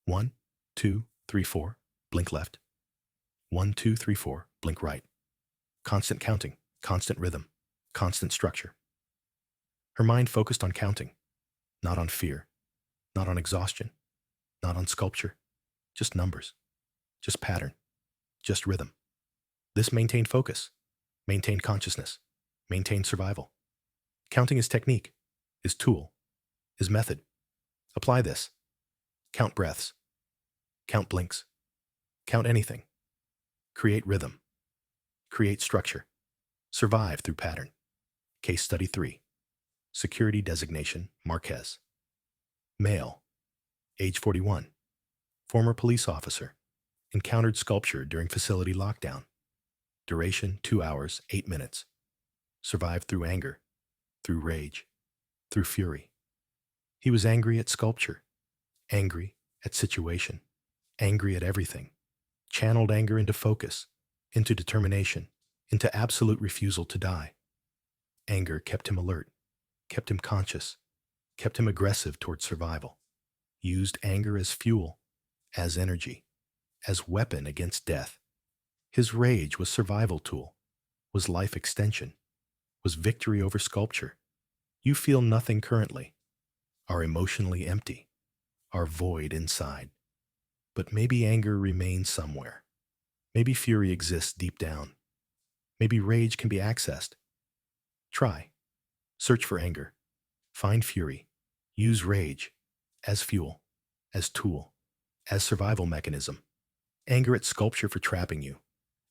1, 2, 3, 4, blink left. 1, 2, 3, 4, blink right. Constant counting, constant rhythm, constant structure. Her mind focused on counting, not on fear, not on exhaustion, not on sculpture, just numbers, just pattern, just rhythm. This maintained focus, maintained consciousness, maintained survival. Counting is technique, is tool, is method. Apply this. Count breaths. Count blinks. Count anything. Create rhythm. Create structure. Survive through pattern. Case Study 3. Security Designation Marquez. Male. Age 41. Former police officer. Encountered sculpture during facility lockdown. Duration 2 hours, 8 minutes. Survived through anger, through rage, through fury. He was angry at sculpture, angry at situation, angry at everything. Channeled anger into focus, into determination, into absolute refusal to die. Anger kept him alert, kept him conscious, kept him aggressive towards survival. Used anger as fuel, as energy, as weapon against death. His rage was survival tool, was life extension, was victory over sculpture. You feel nothing currently, are emotionally empty, are void inside. But maybe anger remains somewhere. Maybe fury exists deep down. Maybe rage can be accessed. Try. Search for anger. Find fury. Use rage as fuel, as tool, as survival mechanism. Anger at sculpture for trapping you.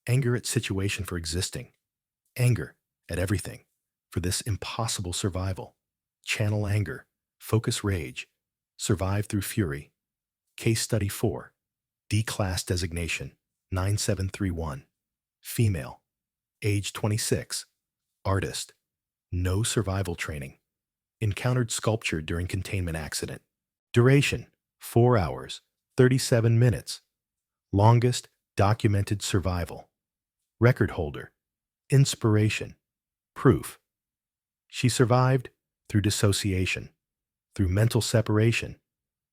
Anger at situation for existing. Anger at everything for this impossible survival. Channel anger. Focus rage. Survive through fury. Case Study 4. D-Class Designation 9731. Female. Age 26. Artist. No survival training. Encountered sculpture during containment accident. Duration 4 hours, 37 minutes. Longest documented survival. Record holder. Inspiration. Proof. She survived through dissociation, through mental separation,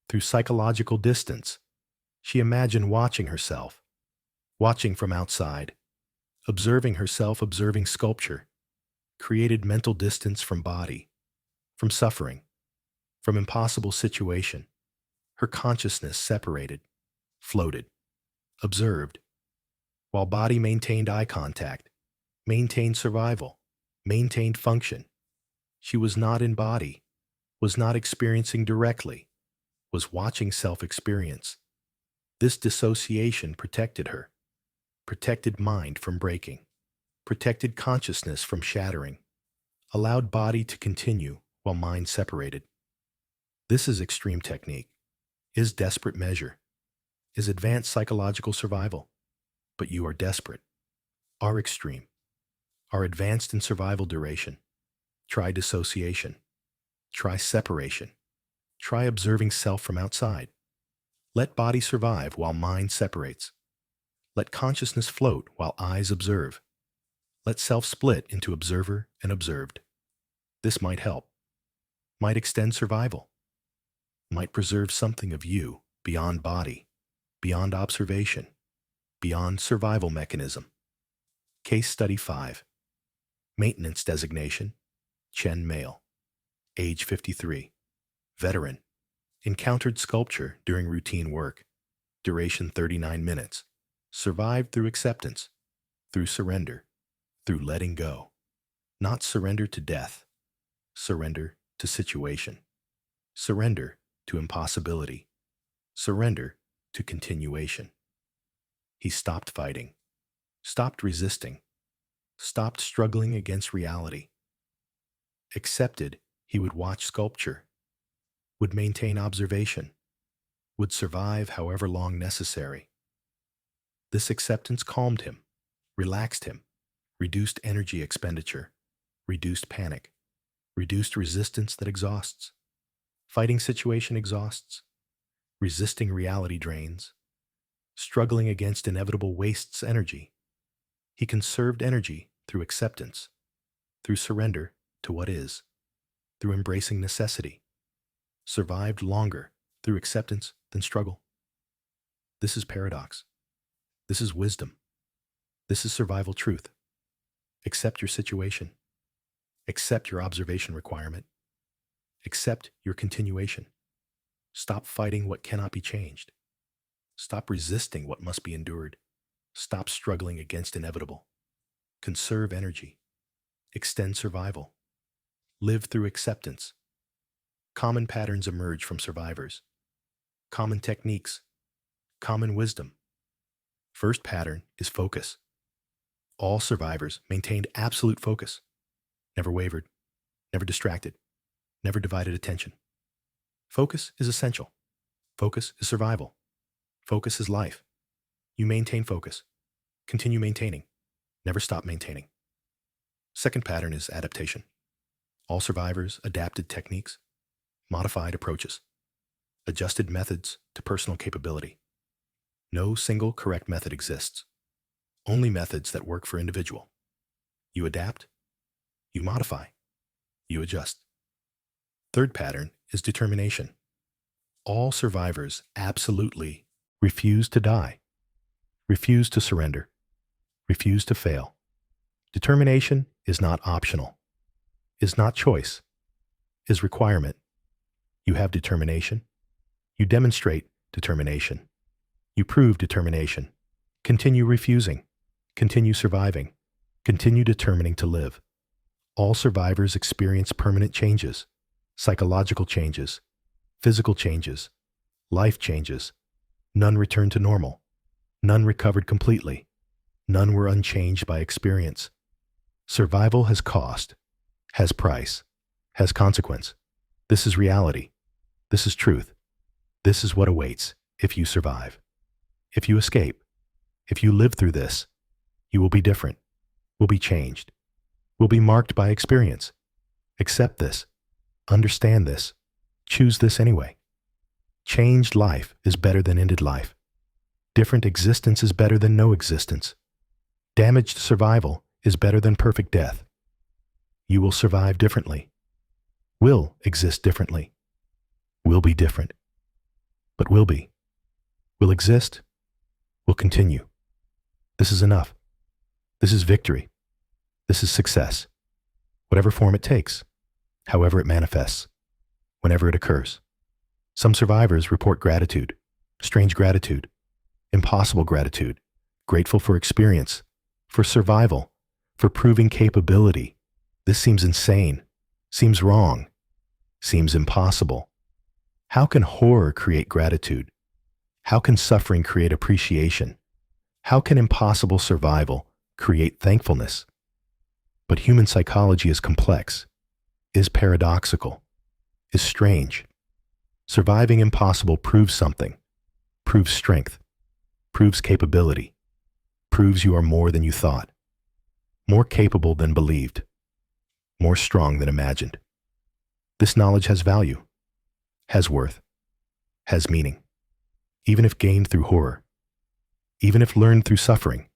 through psychological distance. She imagined watching herself, watching from outside, observing herself, observing sculpture, created mental distance from body, from suffering, from impossible situation. Her consciousness separated, floated, observed, while body maintained eye contact, maintained survival, maintained function. She was not in body, was not experiencing directly, was watching self-experience. This dissociation protected her, protected mind from breaking, protected consciousness from shattering, allowed body to continue while mind separated. This is extreme technique, is desperate measure, is advanced psychological survival. But you are desperate, are extreme, are advanced in survival duration. Try dissociation, try separation, try observing self from outside. Let body survive while mind separates. Let consciousness float while eyes observe. Let self split into observer and observed. This might help, might extend survival, might preserve something of you beyond body, beyond observation, beyond survival mechanism. Case Study 5. Maintenance Designation Chen Male. Age 53. Veteran. Encountered sculpture during routine work. Duration 39 minutes. Survived through acceptance, through surrender, through letting go. Not surrender to death. Surrender to situation. Surrender to impossibility. Surrender to continuation. He stopped fighting, stopped resisting, stopped struggling against reality. Accepted he would watch sculpture, would maintain observation, would survive however long necessary. This acceptance calmed him, relaxed him, reduced energy expenditure, reduced panic, reduced resistance that exhausts. Fighting situation exhausts. Resisting reality drains. Struggling against inevitable wastes energy. He conserved energy through acceptance, through surrender to what is, through embracing necessity. Survived longer through acceptance than struggle. This is paradox. This is wisdom. This is survival truth. Accept your situation. Accept your observation requirement. Accept your continuation. Stop fighting what cannot be changed. Stop resisting what must be endured. Stop struggling against inevitable. Conserve energy. Extend survival. Live through acceptance. Common patterns emerge from survivors. Common techniques. Common wisdom. First pattern is focus. All survivors maintained absolute focus, never wavered, never distracted, never divided attention. Focus is essential. Focus is survival. Focus is life. You maintain focus. Continue maintaining. Never stop maintaining. Second pattern is adaptation. All survivors adapted techniques, modified approaches, adjusted methods to personal capability. No single correct method exists. Only methods that work for individual. You adapt, you modify, you adjust. Third pattern is determination. All survivors absolutely refuse to die, refuse to surrender, refuse to fail. Determination is not optional, is not choice, is requirement. You have determination. You demonstrate determination. You prove determination. Continue refusing. Continue surviving. Continue determining to live. All survivors experience permanent changes, psychological changes, physical changes, life changes. None returned to normal. None recovered completely. None were unchanged by experience. Survival has cost, has price, has consequence. This is reality. This is truth. This is what awaits if you survive. If you escape, if you live through this, you will be different, will be changed, will be marked by experience. Accept this. Understand this. Choose this anyway. Changed life is better than ended life. Different existence is better than no existence. Damaged survival is better than perfect death. You will survive differently. Will exist differently. Will be different. But will be. Will exist. Will continue. This is enough. This is victory. This is success. Whatever form it takes, however it manifests, whenever it occurs. Some survivors report gratitude, strange gratitude, impossible gratitude, grateful for experience, for survival, for proving capability. This seems insane, seems wrong, seems impossible. How can horror create gratitude? How can suffering create appreciation? How can impossible survival create thankfulness? But human psychology is complex, is paradoxical, is strange. Surviving impossible proves something, proves strength, proves capability, proves you are more than you thought, more capable than believed, more strong than imagined. This knowledge has value, has worth, has meaning, even if gained through horror, even if learned through suffering,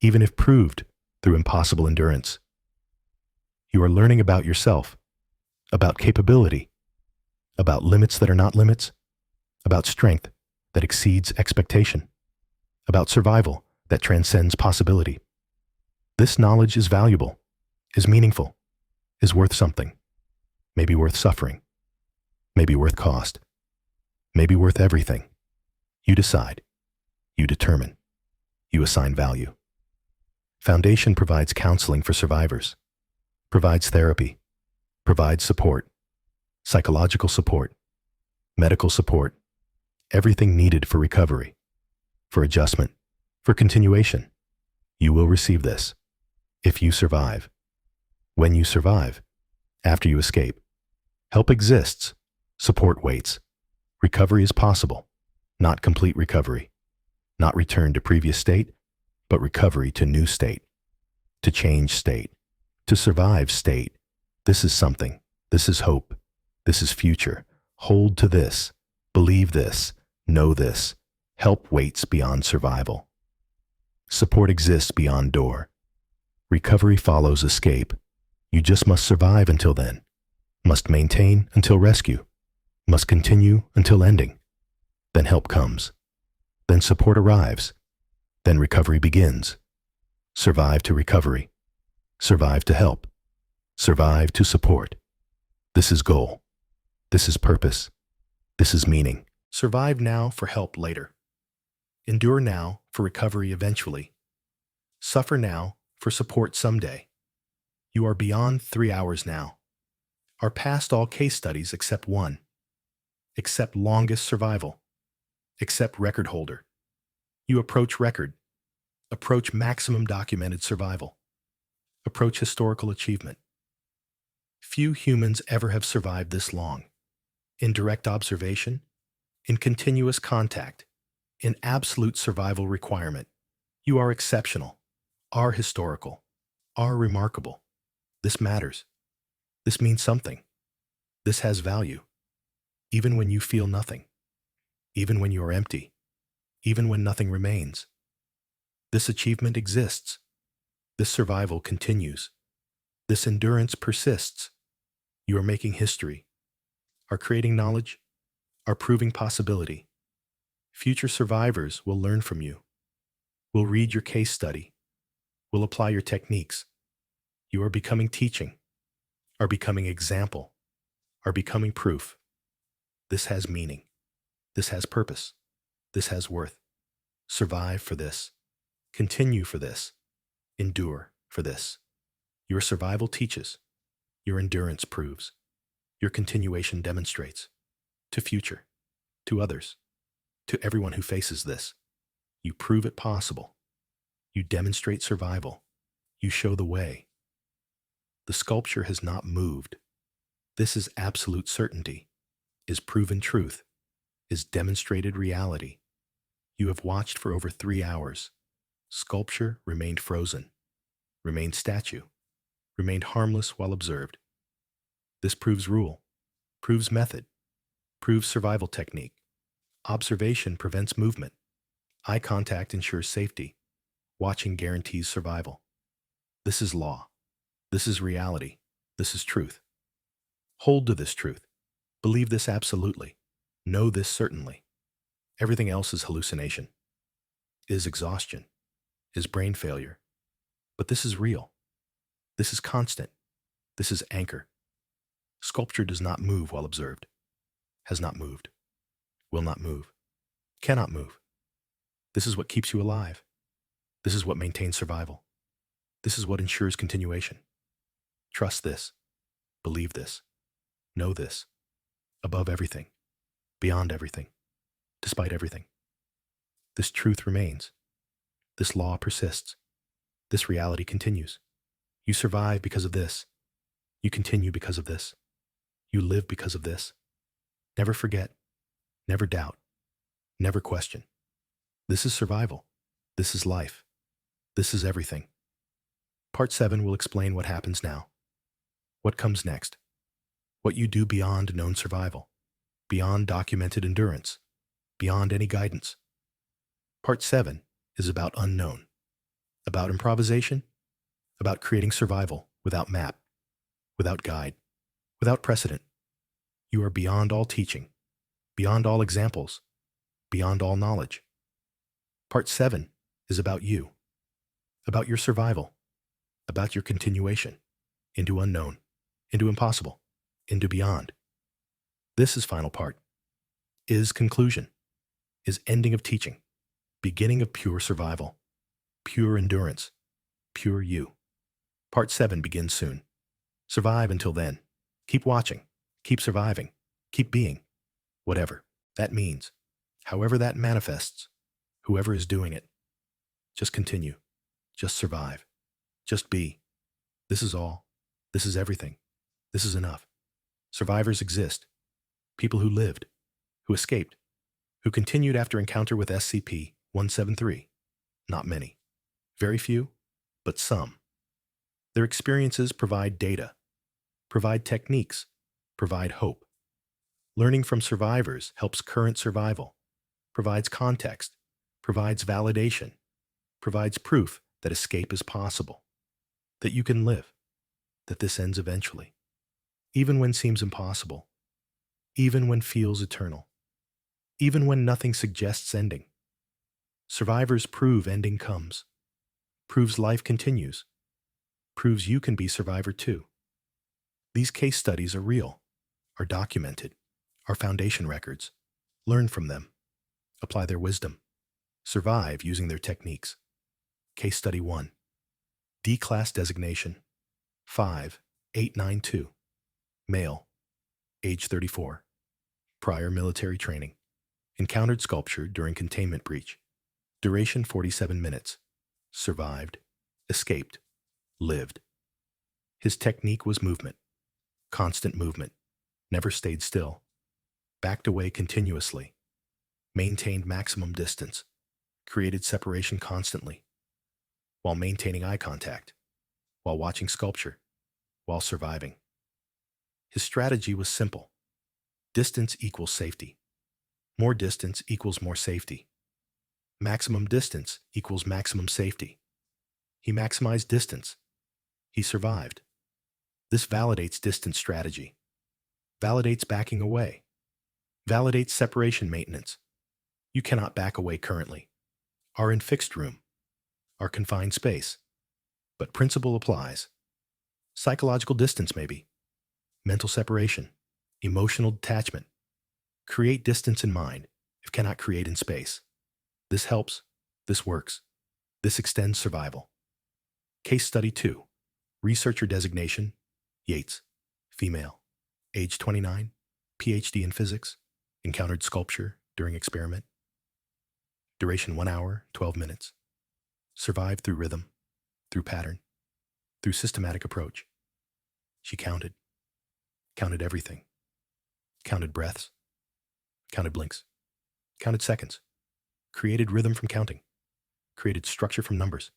even if proved through impossible endurance. You are learning about yourself, about capability, about limits that are not limits, about strength that exceeds expectation, about survival that transcends possibility. This knowledge is valuable, is meaningful, is worth something, maybe worth suffering, maybe worth cost, maybe worth everything. You decide, you determine, you assign value. Foundation provides counseling for survivors, provides therapy, provides support, psychological support, medical support, everything needed for recovery, for adjustment, for continuation. You will receive this if you survive. When you survive, after you escape, help exists, support waits. Recovery is possible, not complete recovery, not return to previous state, but recovery to new state, to change state, to survive state. This is something. This is hope. This is future. Hold to this. Believe this. Know this. Help waits beyond survival. Support exists beyond door. Recovery follows escape. You just must survive until then. Must maintain until rescue. Must continue until ending. Then help comes. Then support arrives. Then recovery begins. Survive to recovery. Survive to help. Survive to support. This is goal. This is purpose. This is meaning. Survive now for help later. Endure now for recovery eventually. Suffer now for support someday. You are beyond 3 hours now. Are past all case studies except one. Except longest survival. Except record holder. You approach record, approach maximum documented survival, approach historical achievement. Few humans ever have survived this long. In direct observation, in continuous contact, in absolute survival requirement. You are exceptional, are historical, are remarkable. This matters. This means something. This has value. Even when you feel nothing. Even when you are empty. Even when nothing remains. This achievement exists. This survival continues. This endurance persists. You are making history, are creating knowledge, are proving possibility. Future survivors will learn from you, will read your case study, will apply your techniques. You are becoming teaching, are becoming example, are becoming proof. This has meaning. This has purpose. This has worth. Survive for this. Continue for this. Endure for this. Your survival teaches. Your endurance proves. Your continuation demonstrates. To future. To others. To everyone who faces this. You prove it possible. You demonstrate survival. You show the way. The sculpture has not moved. This is absolute certainty, is proven truth, is demonstrated reality. You have watched for over 3 hours. Sculpture remained frozen, remained statue, remained harmless while observed. This proves rule, proves method, proves survival technique. Observation prevents movement. Eye contact ensures safety. Watching guarantees survival. This is law. This is reality. This is truth. Hold to this truth. Believe this absolutely. Know this certainly. Everything else is hallucination, is exhaustion, is brain failure. But this is real. This is constant. This is anchor. Sculpture does not move while observed, has not moved, will not move, cannot move. This is what keeps you alive. This is what maintains survival. This is what ensures continuation. Trust this. Believe this. Know this. Above everything. Beyond everything. Despite everything. This truth remains. This law persists. This reality continues. You survive because of this. You continue because of this. You live because of this. Never forget. Never doubt. Never question. This is survival. This is life. This is everything. Part 7 will explain what happens now. What comes next? What you do beyond known survival. Beyond documented endurance. Beyond any guidance. Part 7 is about unknown. About improvisation. About creating survival without map. Without guide. Without precedent. You are beyond all teaching. Beyond all examples. Beyond all knowledge. Part 7 is about you. About your survival. About your continuation. Into unknown. Into impossible. Into beyond. This is final part. Is conclusion. Is ending of teaching. Beginning of pure survival. Pure endurance. Pure you. Part 7 begins soon. Survive until then. Keep watching. Keep surviving. Keep being. Whatever that means. However that manifests. Whoever is doing it. Just continue. Just survive. Just be. This is all. This is everything. This is enough. Survivors exist. People who lived. Who escaped. Who continued after encounter with SCP-173. Not many. Very few, but some. Their experiences provide data. Provide techniques. Provide hope. Learning from survivors helps current survival. Provides context. Provides validation. Provides proof that escape is possible. That you can live. That this ends eventually. Even when seems impossible. Even when feels eternal. Even when nothing suggests ending. Survivors prove ending comes. Proves life continues. Proves you can be survivor too. These case studies are real, are documented, are foundation records. Learn from them. Apply their wisdom. Survive using their techniques. Case Study 1. D-Class Designation 5892. Male. Age 34. Prior military training. Encountered sculpture during containment breach. Duration 47 minutes. Survived. Escaped. Lived. His technique was movement. Constant movement. Never stayed still. Backed away continuously. Maintained maximum distance. Created separation constantly. While maintaining eye contact. While watching sculpture. While surviving. His strategy was simple. Distance equals safety. More distance equals more safety. Maximum distance equals maximum safety. He maximized distance. He survived. This validates distance strategy. Validates backing away. Validates separation maintenance. You cannot back away currently. Are in fixed room. Are confined space. But principle applies. Psychological distance maybe. Mental separation. Emotional detachment. Create distance in mind if cannot create in space. This helps. This works. This extends survival. Case Study 2. Researcher designation, Yates. Female. Age 29. PhD in physics. Encountered sculpture during experiment. Duration 1 hour, 12 minutes. Survived through rhythm, through pattern, through systematic approach. She counted. Counted everything. Counted breaths. Counted blinks. Counted seconds. Created rhythm from counting. Created structure from numbers.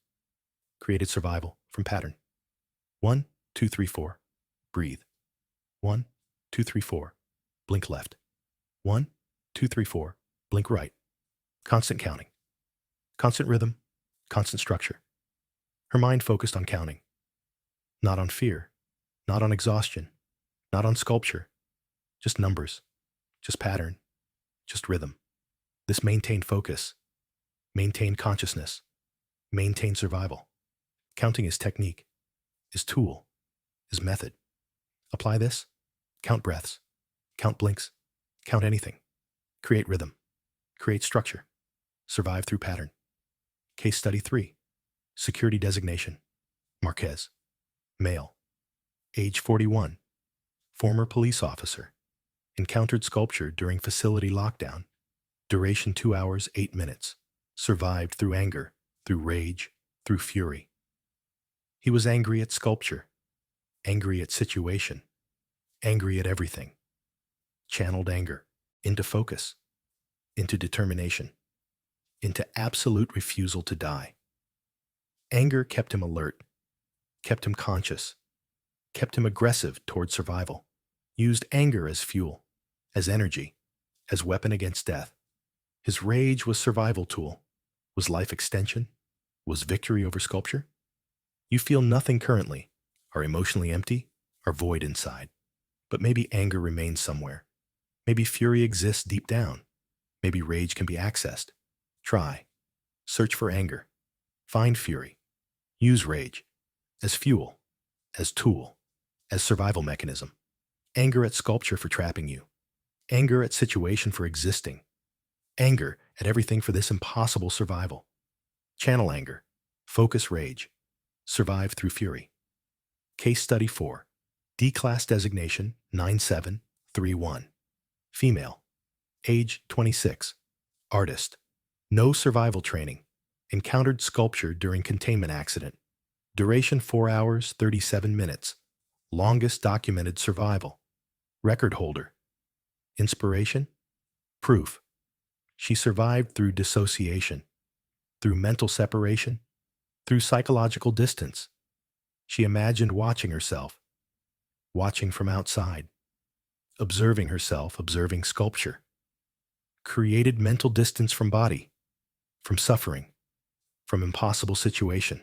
Created survival from pattern. 1, 2, 3, 4. Breathe. 1, 2, 3, 4. Blink left. 1, 2, 3, 4. Blink right. Constant counting. Constant rhythm. Constant structure. Her mind focused on counting. Not on fear. Not on exhaustion. Not on sculpture. Just numbers. Just pattern. Just rhythm. This maintained focus. Maintained consciousness. Maintained survival. Counting is technique. Is tool. Is method. Apply this. Count breaths. Count blinks. Count anything. Create rhythm. Create structure. Survive through pattern. Case Study 3. Security designation. Marquez. Male. Age 41. Former police officer. Encountered sculpture during facility lockdown. Duration 2 hours, 8 minutes. Survived through anger, through rage, through fury. He was angry at sculpture. Angry at situation. Angry at everything. Channeled anger into focus. Into determination. Into absolute refusal to die. Anger kept him alert. Kept him conscious. Kept him aggressive toward survival. Used anger as fuel, as energy, as weapon against death. His rage was survival tool, was life extension, was victory over sculpture. You feel nothing currently, are emotionally empty, are void inside. But maybe anger remains somewhere. Maybe fury exists deep down. Maybe rage can be accessed. Try. Search for anger. Find fury. Use rage as fuel, as tool, as survival mechanism. Anger at sculpture for trapping you. Anger at situation for existing. Anger at everything for this impossible survival. Channel anger. Focus rage. Survive through fury. Case Study 4. D-Class designation 9731. Female. Age 26. Artist. No survival training. Encountered sculpture during containment accident. Duration 4 hours, 37 minutes. Longest documented survival. Record holder. Inspiration? Proof. She survived through dissociation, through mental separation, through psychological distance. She imagined watching herself, watching from outside, observing herself, observing sculpture. Created mental distance from body, from suffering, from impossible situation.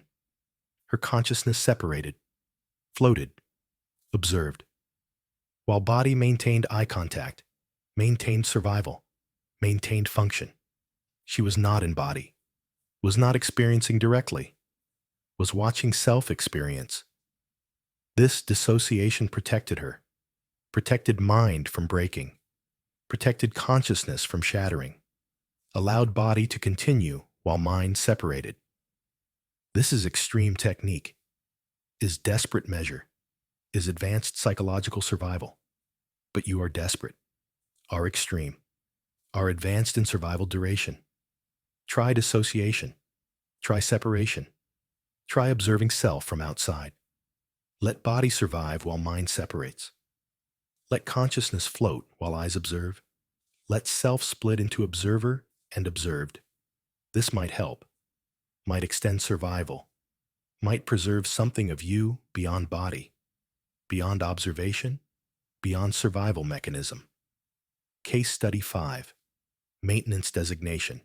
Her consciousness separated, floated, observed. While body maintained eye contact, maintained survival, maintained function. She was not in body, was not experiencing directly, was watching self-experience. This dissociation protected her, protected mind from breaking, protected consciousness from shattering, allowed body to continue while mind separated. This is extreme technique, is desperate measure, is advanced psychological survival. But you are desperate, are extreme, are advanced in survival duration. Try dissociation. Try separation. Try observing self from outside. Let body survive while mind separates. Let consciousness float while eyes observe. Let self split into observer and observed. This might help, might extend survival, might preserve something of you beyond body, beyond observation, beyond survival mechanism. Case Study 5. Maintenance Designation.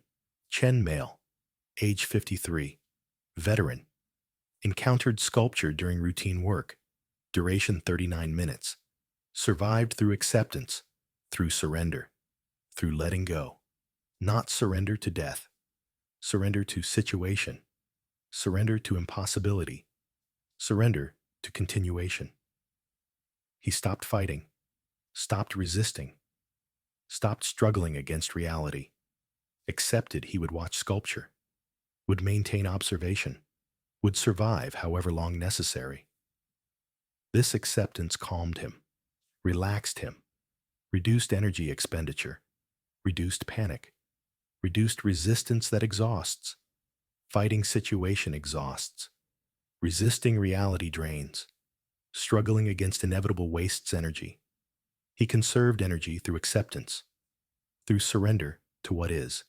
Chen male, age 53, veteran. Encountered sculpture during routine work. Duration 39 minutes. Survived through acceptance, through surrender, through letting go. Not surrender to death. Surrender to situation. Surrender to impossibility. Surrender to continuation. He stopped fighting, stopped resisting, stopped struggling against reality, accepted he would watch sculpture, would maintain observation, would survive however long necessary. This acceptance calmed him, relaxed him, reduced energy expenditure, reduced panic, reduced resistance that exhausts. Fighting situation exhausts. Resisting reality drains. Struggling against inevitable wastes energy. He conserved energy through acceptance, through surrender to what is,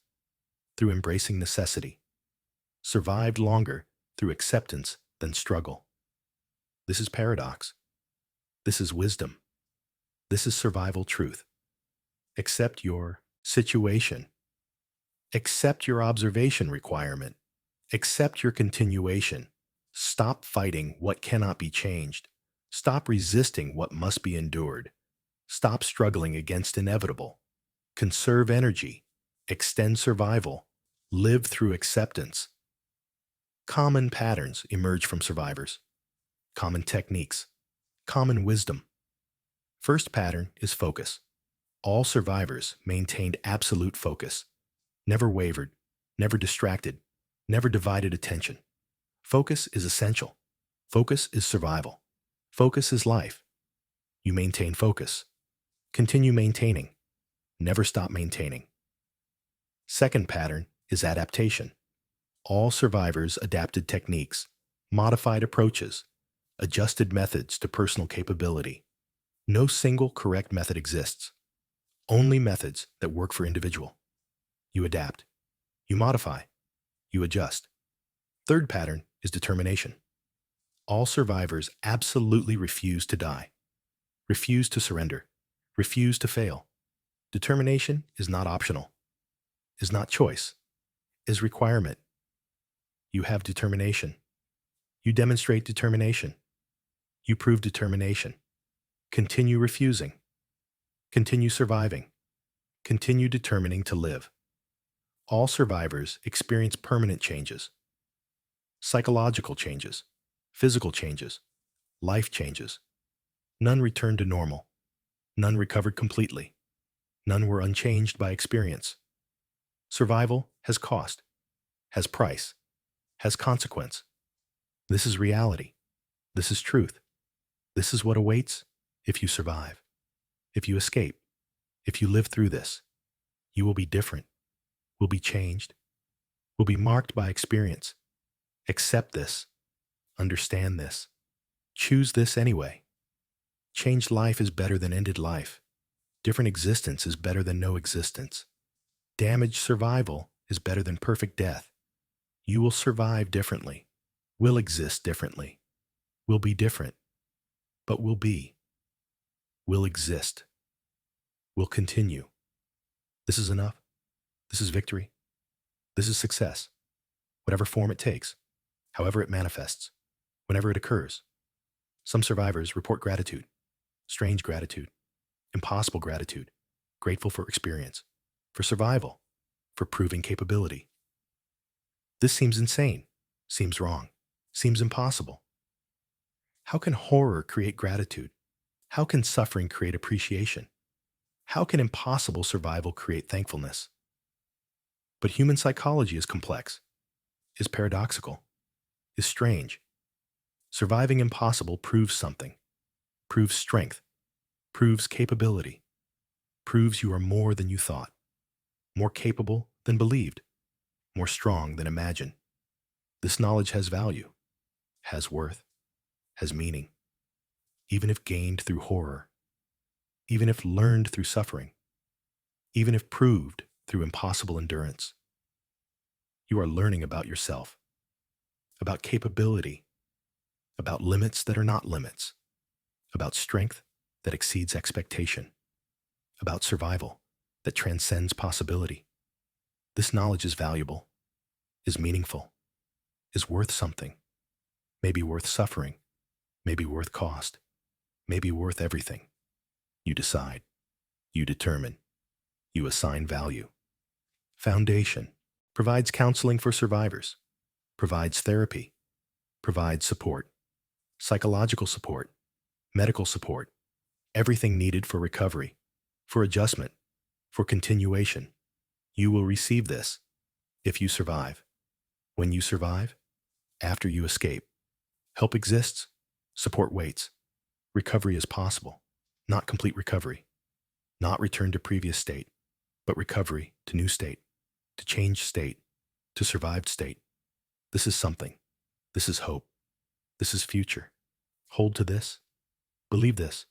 through embracing necessity. Survived longer through acceptance than struggle. This is paradox. This is wisdom. This is survival truth. Accept your situation. Accept your observation requirement. Accept your continuation. Stop fighting what cannot be changed. Stop resisting what must be endured. Stop struggling against inevitable. Conserve energy. Extend survival. Live through acceptance. Common patterns emerge from survivors. Common techniques. Common wisdom. First pattern is focus. All survivors maintained absolute focus. Never wavered. Never distracted. Never divided attention. Focus is essential. Focus is survival. Focus is life. You maintain focus. Continue maintaining. Never stop maintaining. Second pattern is adaptation. All survivors adapted techniques, modified approaches, adjusted methods to personal capability. No single correct method exists. Only methods that work for individual. You adapt. You modify. You adjust. Third pattern is determination. All survivors absolutely refuse to die, refuse to surrender, refuse to fail. Determination is not optional, is not choice, is requirement. You have determination. You demonstrate determination. You prove determination. Continue refusing. Continue surviving. Continue determining to live. All survivors experience permanent changes. Psychological changes, physical changes, life changes. None returned to normal. None recovered completely. None were unchanged by experience. Survival has cost, has price, has consequence. This is reality. This is truth. This is what awaits if you survive. If you escape, if you live through this, you will be different, will be changed, will be marked by experience. Accept this. Understand this. Choose this anyway. Changed life is better than ended life. Different existence is better than no existence. Damaged survival is better than perfect death. You will survive differently, will exist differently, will be different, but will be, will exist, will continue. This is enough. This is victory. This is success, whatever form it takes, however it manifests, whenever it occurs. Some survivors report gratitude, strange gratitude, impossible gratitude, grateful for experience, for survival, for proving capability. This seems insane, seems wrong, seems impossible. How can horror create gratitude? How can suffering create appreciation? How can impossible survival create thankfulness? But human psychology is complex, is paradoxical, is strange. Surviving impossible proves something, proves strength, proves capability, proves you are more than you thought, more capable than believed, more strong than imagined. This knowledge has value, has worth, has meaning, even if gained through horror, even if learned through suffering, even if proved through impossible endurance. You are learning about yourself, about capability, about limits that are not limits, about strength that exceeds expectation, about survival that transcends possibility. This knowledge is valuable, is meaningful, is worth something, maybe worth suffering, maybe worth cost, maybe worth everything. You decide, you determine, you assign value. Foundation provides counseling for survivors, provides therapy, provides support, psychological support, medical support, everything needed for recovery, for adjustment, for continuation. You will receive this if you survive. When you survive, after you escape, help exists, support waits. Recovery is possible, not complete recovery, not return to previous state, but recovery to new state, to changed state, to survived state. This is something. This is hope. This is future. Hold to this. Believe this.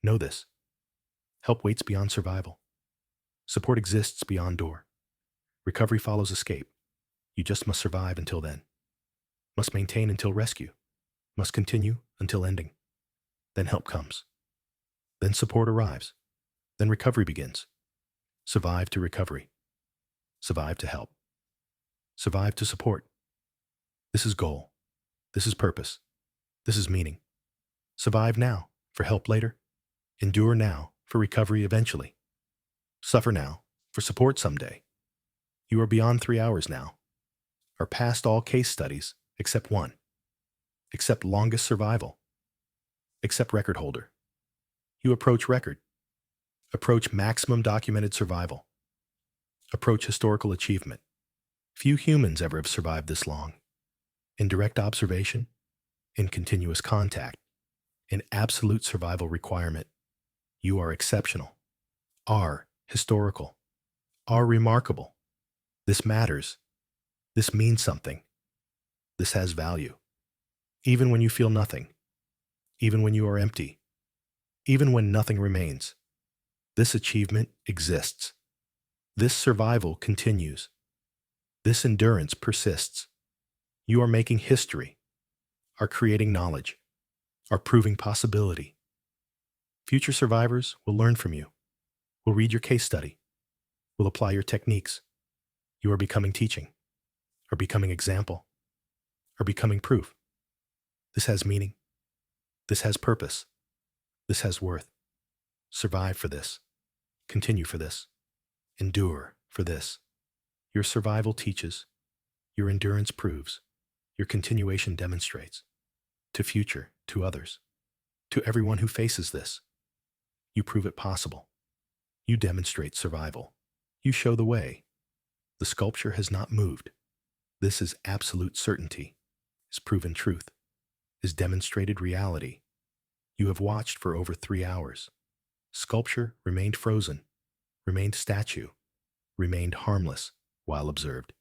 Know this. Help waits beyond survival. Support exists beyond door. Recovery follows escape. You just must survive until then. Must maintain until rescue. Must continue until ending. Then help comes. Then support arrives. Then recovery begins. Survive to recovery. Survive to help. Survive to support. This is goal. This is purpose. This is meaning. Survive now for help later. Endure now for recovery eventually. Suffer now for support someday. You are beyond 3 hours now, are past all case studies except one, except longest survival, except record holder. You approach record, approach maximum documented survival, approach historical achievement. Few humans ever have survived this long. In direct observation, in continuous contact, in absolute survival requirement, you are exceptional, are historical, are remarkable. This matters. This means something. This has value. Even when you feel nothing, even when you are empty, even when nothing remains, this achievement exists. This survival continues. This endurance persists. You are making history, are creating knowledge, are proving possibility. Future survivors will learn from you, will read your case study, will apply your techniques. You are becoming teaching, are becoming example, are becoming proof. This has meaning. This has purpose. This has worth. Survive for this. Continue for this. Endure for this. Your survival teaches. Your endurance proves. Your continuation demonstrates. To future, to others, to everyone who faces this. You prove it possible. You demonstrate survival. You show the way. The sculpture has not moved. This is absolute certainty, is proven truth, is demonstrated reality. You have watched for over 3 hours. Sculpture remained frozen, remained statue, remained harmless while observed.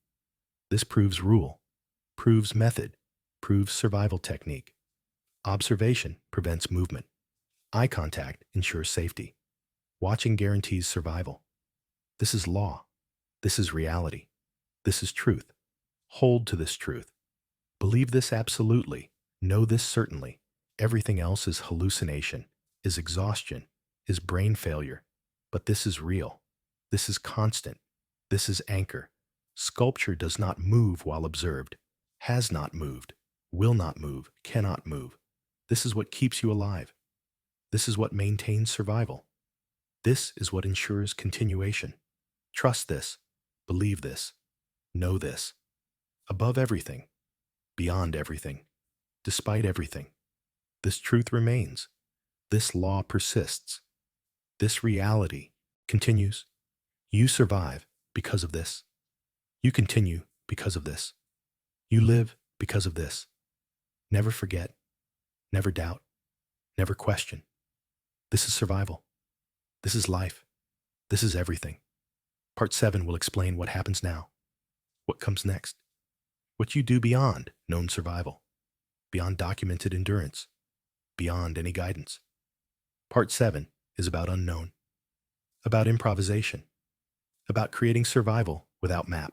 This proves rule, proves method, proves survival technique. Observation prevents movement. Eye contact ensures safety. Watching guarantees survival. This is law. This is reality. This is truth. Hold to this truth. Believe this absolutely. Know this certainly. Everything else is hallucination, is exhaustion, is brain failure. But this is real. This is constant. This is anchor. Sculpture does not move while observed, has not moved, will not move, cannot move. This is what keeps you alive. This is what maintains survival. This is what ensures continuation. Trust this. Believe this. Know this. Above everything. Beyond everything. Despite everything. This truth remains. This law persists. This reality continues. You survive because of this. You continue because of this. You live because of this. Never forget. Never doubt. Never question. This is survival. This is life. This is everything. Part 7 will explain what happens now. What comes next? What you do beyond known survival, beyond documented endurance, beyond any guidance. Part 7 is about unknown, about improvisation, about creating survival without map,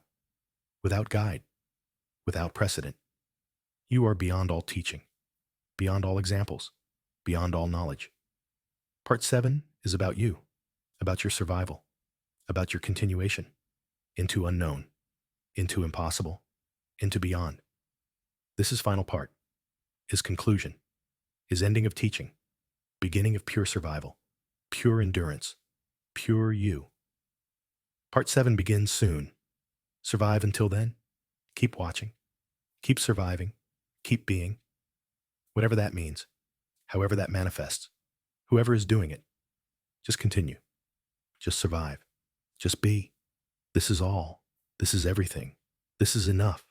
without guide, without precedent. You are beyond all teaching, beyond all examples, beyond all knowledge. Part 7 is about you, about your survival, about your continuation into unknown, into impossible, into beyond. This is final part, is conclusion, is ending of teaching, beginning of pure survival, pure endurance, pure you. Part 7 begins soon. Survive until then. Keep watching. Keep surviving. Keep being. Whatever that means. However that manifests. Whoever is doing it. Just continue. Just survive. Just be. This is all. This is everything. This is enough.